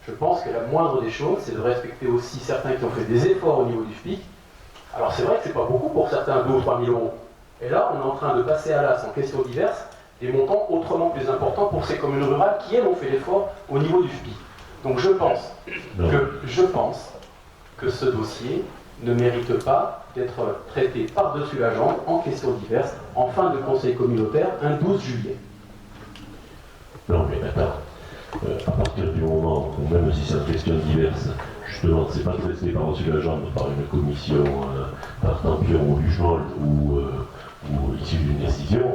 J: Je pense que la moindre des choses, c'est de respecter aussi certains qui ont fait des efforts au niveau du FPIC. Alors c'est vrai que c'est pas beaucoup pour certains, 2 ou 3 000 €. Et là, on est en train de passer à l'as en questions diverses des montants autrement plus importants pour ces communes rurales qui, elles, ont fait l'effort au niveau du FPIC. Donc je pense que ce dossier ne mérite pas d'être traité par-dessus la jambe en questions diverses en fin de conseil communautaire un 12 juillet.
A: Non mais attends, à partir du moment où même si c'est une question diverse, justement c'est pas traité par-dessus la jambe par une commission, par Tampion ou Luchemol ou issu d'une décision,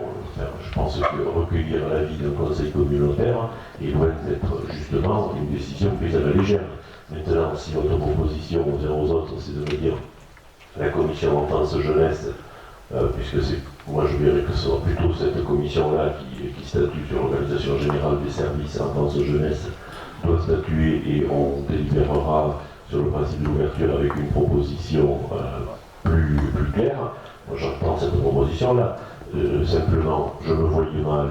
A: je pense que recueillir l'avis d'un conseil communautaire est loin d'être justement une décision prise à la légère. Maintenant, si votre proposition aux uns aux autres, c'est de me dire la commission enfance-jeunesse, puisque moi je verrais que ce sera plutôt cette commission-là qui statue sur l'organisation générale des services enfance-jeunesse, doit statuer et on délibérera sur le principe d'ouverture avec une proposition plus claire. Moi j'entends cette proposition-là. Simplement, je me voyais mal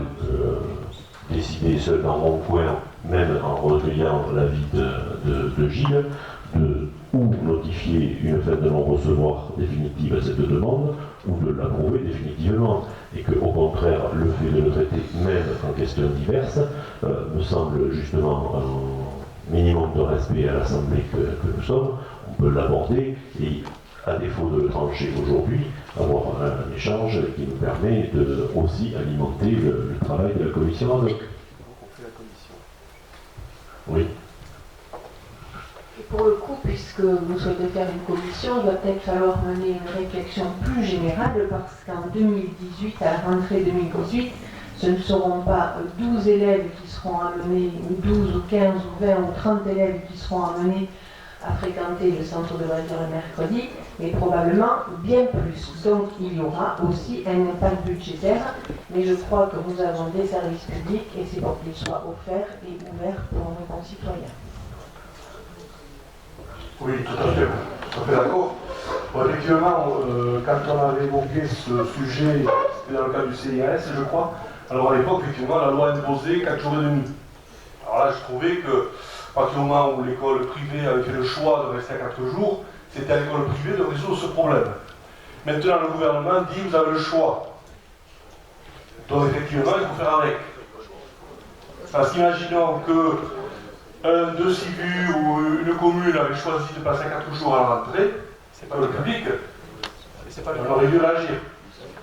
A: décider seul dans mon coin, même en recueillant l'avis de Gilles, ou notifier une fin de non-recevoir définitive à cette demande, ou de l'approuver définitivement. Et qu'au contraire, le fait de le traiter même en questions diverses me semble justement un minimum de respect à l'Assemblée que nous sommes. On peut l'aborder et, à défaut de le trancher aujourd'hui, avoir un échange qui nous permet de aussi alimenter le travail de la commission ad hoc. Oui.
Q: Et pour le coup, puisque vous souhaitez faire une commission, il va peut-être falloir mener une réflexion plus générale, parce qu'en 2018, à la rentrée 2018, ce ne seront pas 12 élèves qui seront amenés, ou 12 ou 15 ou 20 ou 30 élèves qui seront amenés à fréquenter le centre de loisirs le mercredi, mais probablement bien plus. Donc il y aura aussi un impact budgétaire, mais je crois que nous avons des services publics et c'est pour qu'ils soient offerts et ouverts pour nos concitoyens.
F: Oui, tout à fait d'accord. Bon, effectivement, quand on avait évoqué ce sujet, c'était dans le cadre du CIRS, je crois, alors à l'époque, effectivement, la loi imposait 4 jours et demi. Alors là, je trouvais que, à partir du moment où l'école privée avait fait le choix de rester à 4 jours, c'était à l'école privée de résoudre ce problème. Maintenant, le gouvernement dit vous avez le choix. Donc, effectivement, il faut faire avec. Parce qu'imaginons que de Sivu ou une commune avait choisi de passer à 4 jours à la rentrée, c'est pas le public, on aurait dû réagir.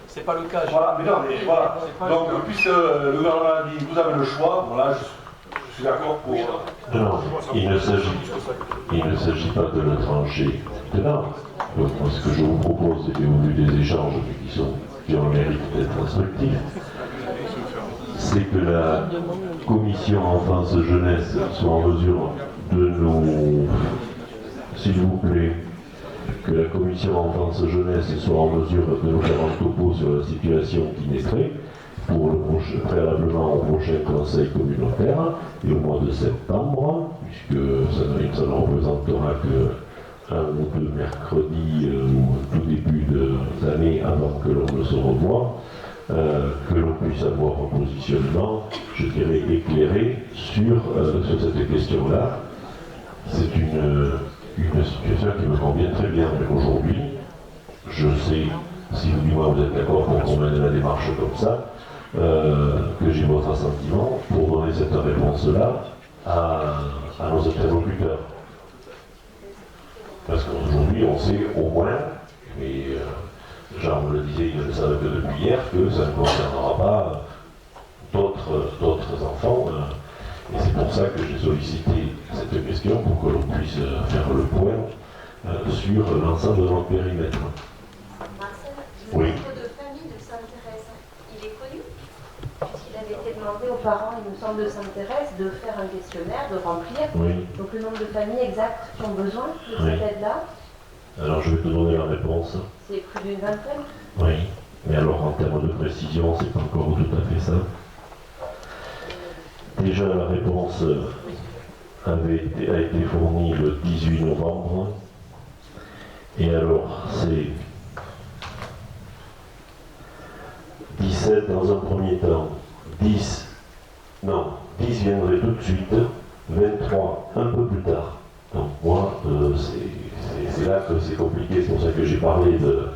B: C'est pas le cas.
F: Voilà, mais non, mais voilà. Donc, puisque le gouvernement a dit vous avez le choix, bon là, je suis d'accord pour.
A: Non, il ne s'agit pas de le trancher maintenant. Donc, moi, ce que je vous propose, et au vu des échanges qui ont le mérite d'être instructifs, c'est que la commission enfance-jeunesse soit en mesure de nous, s'il vous plaît, que la commission enfance-jeunesse soit en mesure de nous faire un topo sur la situation qui naîtrait pour préalablement au prochain conseil communautaire et au mois de septembre, puisque ça ne représentera que un ou deux mercredis au tout début d'année avant que l'on ne se revoie, que l'on puisse avoir un positionnement, je dirais, éclairé sur cette question-là. C'est une situation qui me convient très bien, mais aujourd'hui, je sais, si vous, du moins, vous êtes d'accord pour qu'on mène la démarche comme ça, que j'ai votre assentiment pour donner cette réponse-là à nos interlocuteurs. Parce qu'aujourd'hui, on sait au moins, et Jean me le disait, il ne le savait que depuis hier, que ça ne concernera pas d'autres enfants. Et c'est pour ça que j'ai sollicité cette question, pour que l'on puisse faire le point sur l'ensemble de notre périmètre.
R: Marcel,
A: oui.
R: Le nombre de familles de Sainte-Thérèse, il est connu? Puisqu'il avait été demandé aux parents, il me semble, de Sainte-Thérèse de faire un questionnaire, de remplir.
A: Oui.
R: Donc le nombre de familles exactes qui ont besoin de cette aide-là.
A: Alors je vais te donner la réponse.
Q: C'est plus d'une vingtaine?
A: Oui, mais alors en termes de précision, c'est pas encore tout à fait ça. Déjà la réponse a été fournie le 18 novembre. Et alors c'est 17 dans un premier temps, 10 viendrait tout de suite, 23 un peu plus tard. Donc moi, c'est là que c'est compliqué, c'est pour ça que j'ai parlé de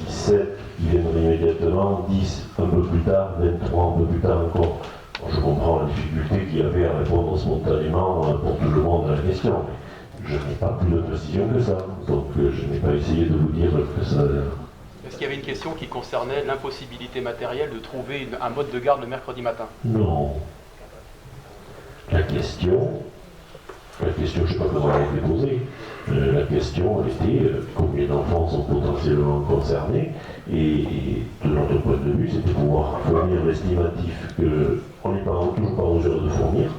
A: 17 qui viendrait immédiatement, 10 un peu plus tard, 23 un peu plus tard encore. Bon, je comprends la difficulté qu'il y avait à répondre spontanément pour tout le monde à la question, mais je n'ai pas plus de précision que ça, donc je n'ai pas essayé de vous dire que ça...
S: Est-ce qu'il y avait une question qui concernait l'impossibilité matérielle de trouver un mode de garde le mercredi matin?
A: Non. La question, je ne sais pas comment elle a été posée. La question était combien d'enfants sont potentiellement concernés, et de notre point de vue, c'était pouvoir fournir l'estimatif qu'on n'est toujours pas en mesure de fournir.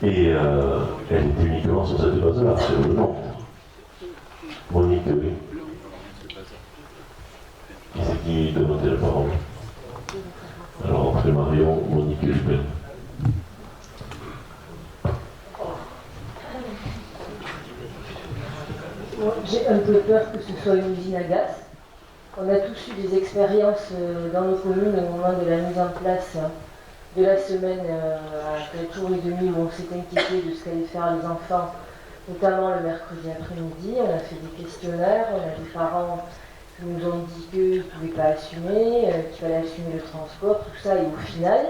A: Et elle était uniquement sur cette base-là, sur le nombre. Monique, oui. Qui c'est qui demandait la parole? Alors, après Marion, Monique et Lubin.
T: J'ai un peu peur que ce soit une usine à gaz. On a tous eu des expériences dans nos communes au moment de la mise en place de la semaine à 4 jours et demi où on s'est inquiété de ce qu'allaient faire les enfants, notamment le mercredi après-midi. On a fait des questionnaires, on a des parents qui nous ont dit qu'ils ne pouvaient pas assumer, qu'il fallait assumer le transport, tout ça, et au final,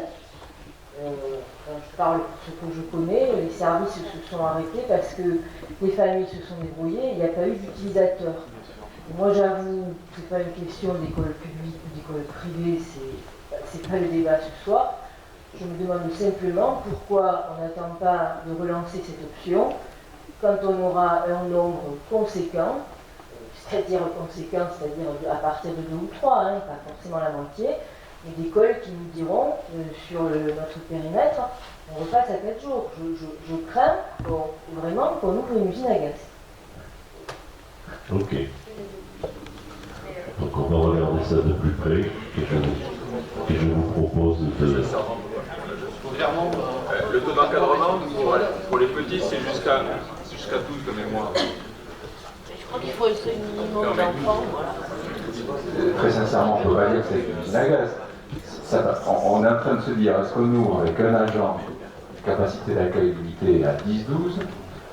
T: quand je parle pour ce que je connais, les services se sont arrêtés parce que les familles se sont débrouillées, il n'y a pas eu d'utilisateurs. Moi j'avoue, ce n'est pas une question d'école publique ou d'école privée, c'est pas le débat ce soir. Je me demande simplement pourquoi on n'attend pas de relancer cette option quand on aura un nombre conséquent, c'est-à-dire à partir de 2 ou 3, pas forcément la moitié, et d'écoles qui nous diront sur notre périmètre, on repasse à 4 jours. Je crains vraiment qu'on ouvre une usine à gaz.
A: Ok. Donc on va regarder ça de plus près, et je vous propose de...
B: Clairement, le taux d'encadrement pour les petits, c'est jusqu'à 12 de mémoire.
Q: Je crois qu'il faut essayer un minimum d'enfants, voilà.
D: Très sincèrement, on ne peut pas dire que c'est une usine à gaz. On est en train de se dire, est-ce que nous, avec un agent, capacité d'accueil limitée à 10-12,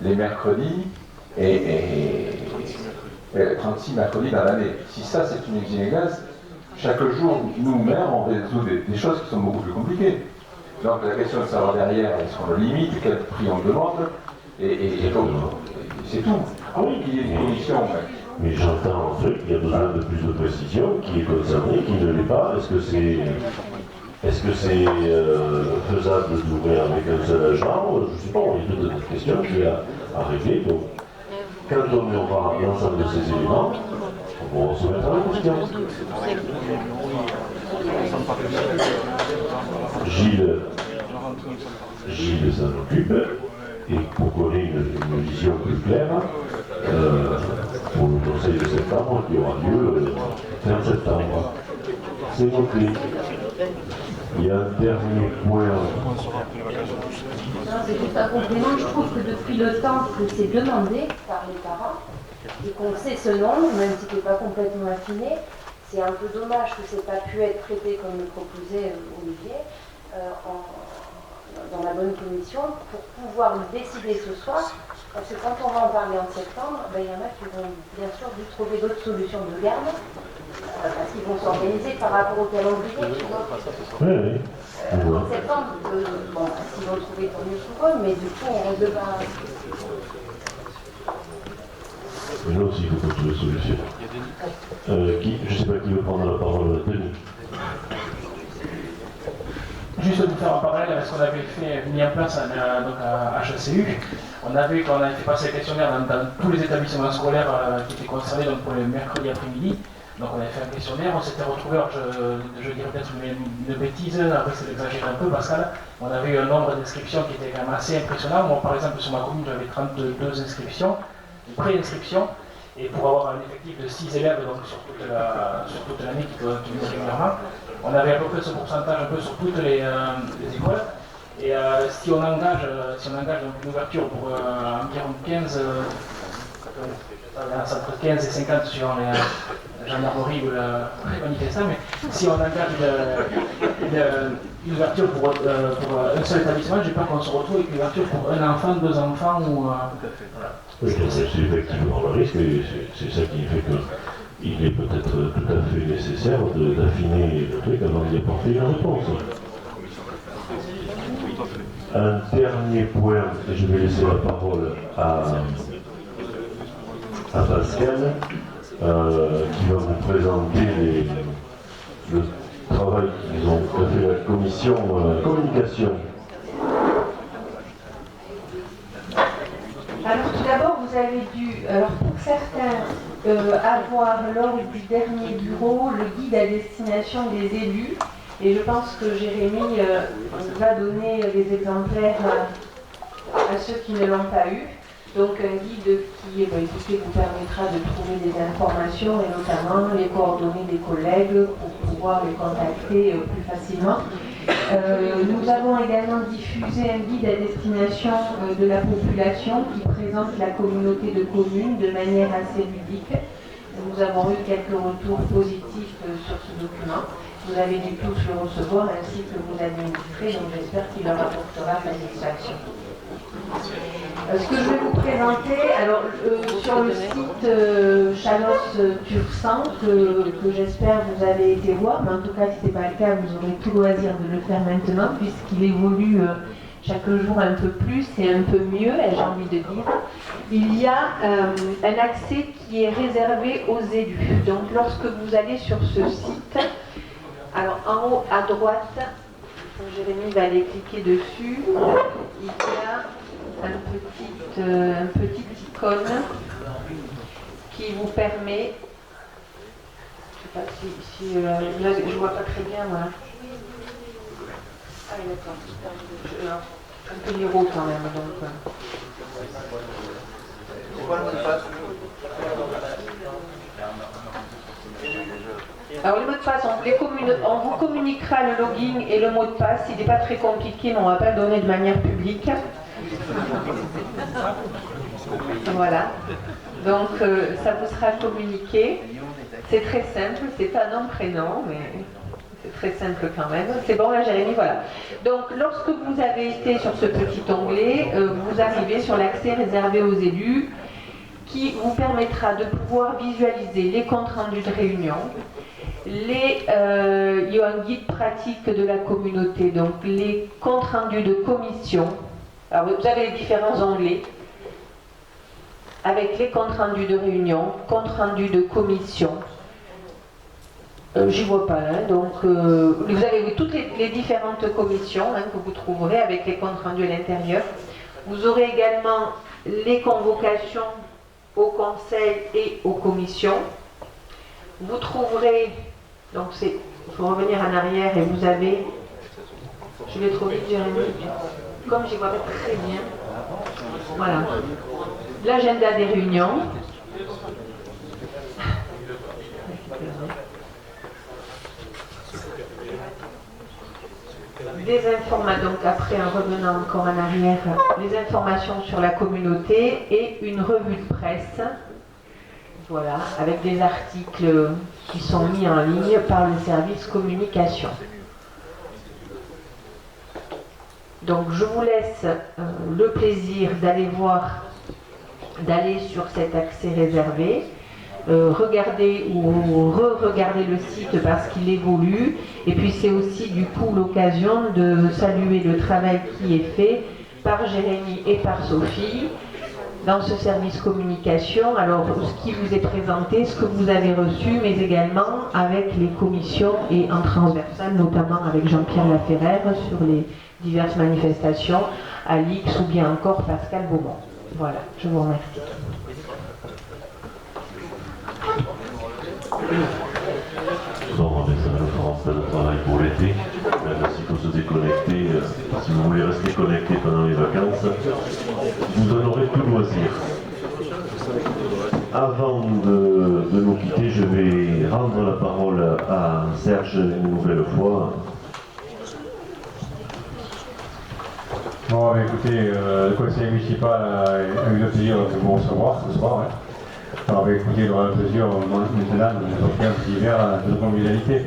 D: les mercredis, et 36 mercredis dans l'année. Si ça, c'est une usine à gaz, chaque jour, nous, maires, on résout des choses qui sont beaucoup plus compliquées. Donc la question de savoir derrière, est-ce qu'on le limite, quel prix on demande, et c'est tout. Ah oui, il y a une condition.
A: Mais j'entends un truc, il y a besoin de plus de précision, qui est concerné, qui ne l'est pas. Est-ce que c'est faisable d'ouvrir avec un seul agent? Je ne sais pas, il y a d'autres questions qu'il y a à régler. Donc, quand on aura l'ensemble de ces éléments, on se mettra en question. Gilles s'en occupe, et pour qu'on ait une vision plus claire, pour le conseil de septembre qui aura lieu fin septembre. C'est noté. Il y a un dernier point.
I: C'est juste un complément. Je trouve que depuis le temps que c'est demandé par les parents et qu'on sait ce nombre, même si ce n'est pas complètement affiné, c'est un peu dommage que ce n'ait pas pu être traité comme le proposait Olivier dans la bonne commission pour pouvoir le décider ce soir. Parce que quand on va en parler en septembre, il y en a qui vont bien sûr dû trouver d'autres solutions de garde parce qu'ils vont s'organiser par rapport au calendrier.
A: Oui.
I: En septembre, s'ils vont trouver tant mieux pour eux, mais du coup, on devra.
A: Mais là aussi, il faut trouver des solutions. Je ne sais pas qui veut prendre la parole. Denis.
O: Juste pour faire un parallèle avec ce qu'on avait mis en place à HCU, quand on avait fait passer le questionnaire dans tous les établissements scolaires qui étaient concernés pour le mercredi après-midi. Donc on avait fait un questionnaire, on s'était retrouvé, je dirais peut-être une bêtise, après c'est d'exagérer un peu Pascal, on avait eu un nombre d'inscriptions qui était quand même assez impressionnant. Moi par exemple sur ma commune j'avais 32 inscriptions, préinscription. Et pour avoir un effectif de 6 élèves donc, sur toute l'année qui nous régulièrement, on avait à peu près ce pourcentage un peu sur toutes les écoles. Et si on engage donc, une ouverture pour environ 15, entre 15 et 50 suivant la gendarmerie ou le manifestant, mais si on engage une ouverture pour un seul établissement, j'ai peur qu'on se retrouve avec une ouverture pour un enfant, 2 enfants ou.
A: Oui, c'est effectivement le risque, et c'est ça qui fait qu'il est peut-être tout à fait nécessaire d'affiner le truc avant d'y apporter une réponse. Un dernier point, et je vais laisser la parole à Pascal, qui va vous présenter le travail qu'ils ont fait la commission communication.
Q: Alors tout d'abord, vous avez dû, pour certains, avoir lors du dernier bureau le guide à destination des élus. Et je pense que Jérémy va donner les exemplaires à ceux qui ne l'ont pas eu. Donc un guide qui vous permettra de trouver des informations et notamment les coordonnées des collègues pour pouvoir les contacter plus facilement. Nous avons également diffusé un guide à destination de la population qui présente la communauté de communes de manière assez ludique. Nous avons eu quelques retours positifs sur ce document. Vous avez dû tous le recevoir ainsi que vos administrés, donc j'espère qu'il leur apportera satisfaction. Ce que je vais vous présenter, alors sur le site Chalosse-Tursan, que j'espère vous avez été voir, mais en tout cas si ce n'est pas le cas, vous aurez tout loisir de le faire maintenant, puisqu'il évolue chaque jour un peu plus et un peu mieux, j'ai envie de dire. Il y a un accès qui est réservé aux élus. Donc lorsque vous allez sur ce site, alors en haut à droite, Jérémy va aller cliquer dessus, il y a un petit icône qui vous permet, je ne sais pas si là, je ne vois pas très bien, voilà. Ah oui, d'accord, un peu l'héros quand même, donc. C'est quoi le mot de passe? Alors le mot de passe, on vous communiquera le login et le mot de passe. Il n'est pas très compliqué, mais on ne va pas le donner de manière publique. Voilà. Donc ça vous sera communiqué. C'est très simple, c'est pas nom, prénom, mais c'est très simple quand même. C'est bon là, Jérémy, voilà. Donc lorsque vous avez été sur ce petit onglet, vous arrivez sur l'accès réservé aux élus, qui vous permettra de pouvoir visualiser les comptes rendus de réunion, il y a un guide pratique de la communauté, donc les comptes rendus de commission. Alors vous avez les différents onglets avec les comptes rendus de réunion, comptes rendus de commission. J'y vois pas là, donc vous avez toutes les différentes commissions que vous trouverez avec les comptes rendus à l'intérieur. Vous aurez également les convocations au conseil et aux commissions. Vous trouverez, donc il faut revenir en arrière et vous avez, je vais trop vite Jérémy, comme j'y vois pas très bien, voilà, l'agenda des réunions, des informations, donc après en revenant encore en arrière, les informations sur la communauté et une revue de presse, voilà, avec des articles qui sont mis en ligne par le service communication. Donc je vous laisse le plaisir d'aller sur cet accès réservé. Regarder ou re-regarder le site parce qu'il évolue, et puis c'est aussi du coup l'occasion de saluer le travail qui est fait par Jérémy et par Sophie dans ce service communication. Alors ce qui vous est présenté, ce que vous avez reçu, mais également avec les commissions et en transversal, notamment avec Jean-Pierre Laferrère sur les diverses manifestations, Alix ou bien encore Pascal Beaumont. Voilà, je vous remercie.
A: On va mettre ça de travail pour l'été, même s'il faut se déconnecter. Si vous voulez rester connecté pendant les vacances, vous en aurez tout loisir. Avant de nous quitter, je vais rendre la parole à Serge une nouvelle fois.
E: Bon, écoutez, le conseil municipal a eu le plaisir de vous recevoir ce soir. Hein. Alors, écoutez, il aura le plaisir maintenant de nous offrir un petit verre de convivialité.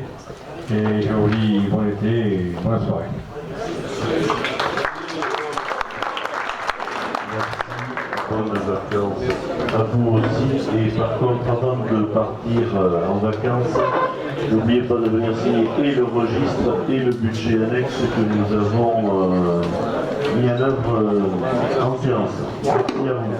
E: Et je vous dis bon été et bonne soirée.
A: Bonnes vacances à vous aussi. Et par contre, avant de partir en vacances, n'oubliez pas de venir signer et le registre et le budget annexe que nous avons mis en œuvre en séance. Merci à vous.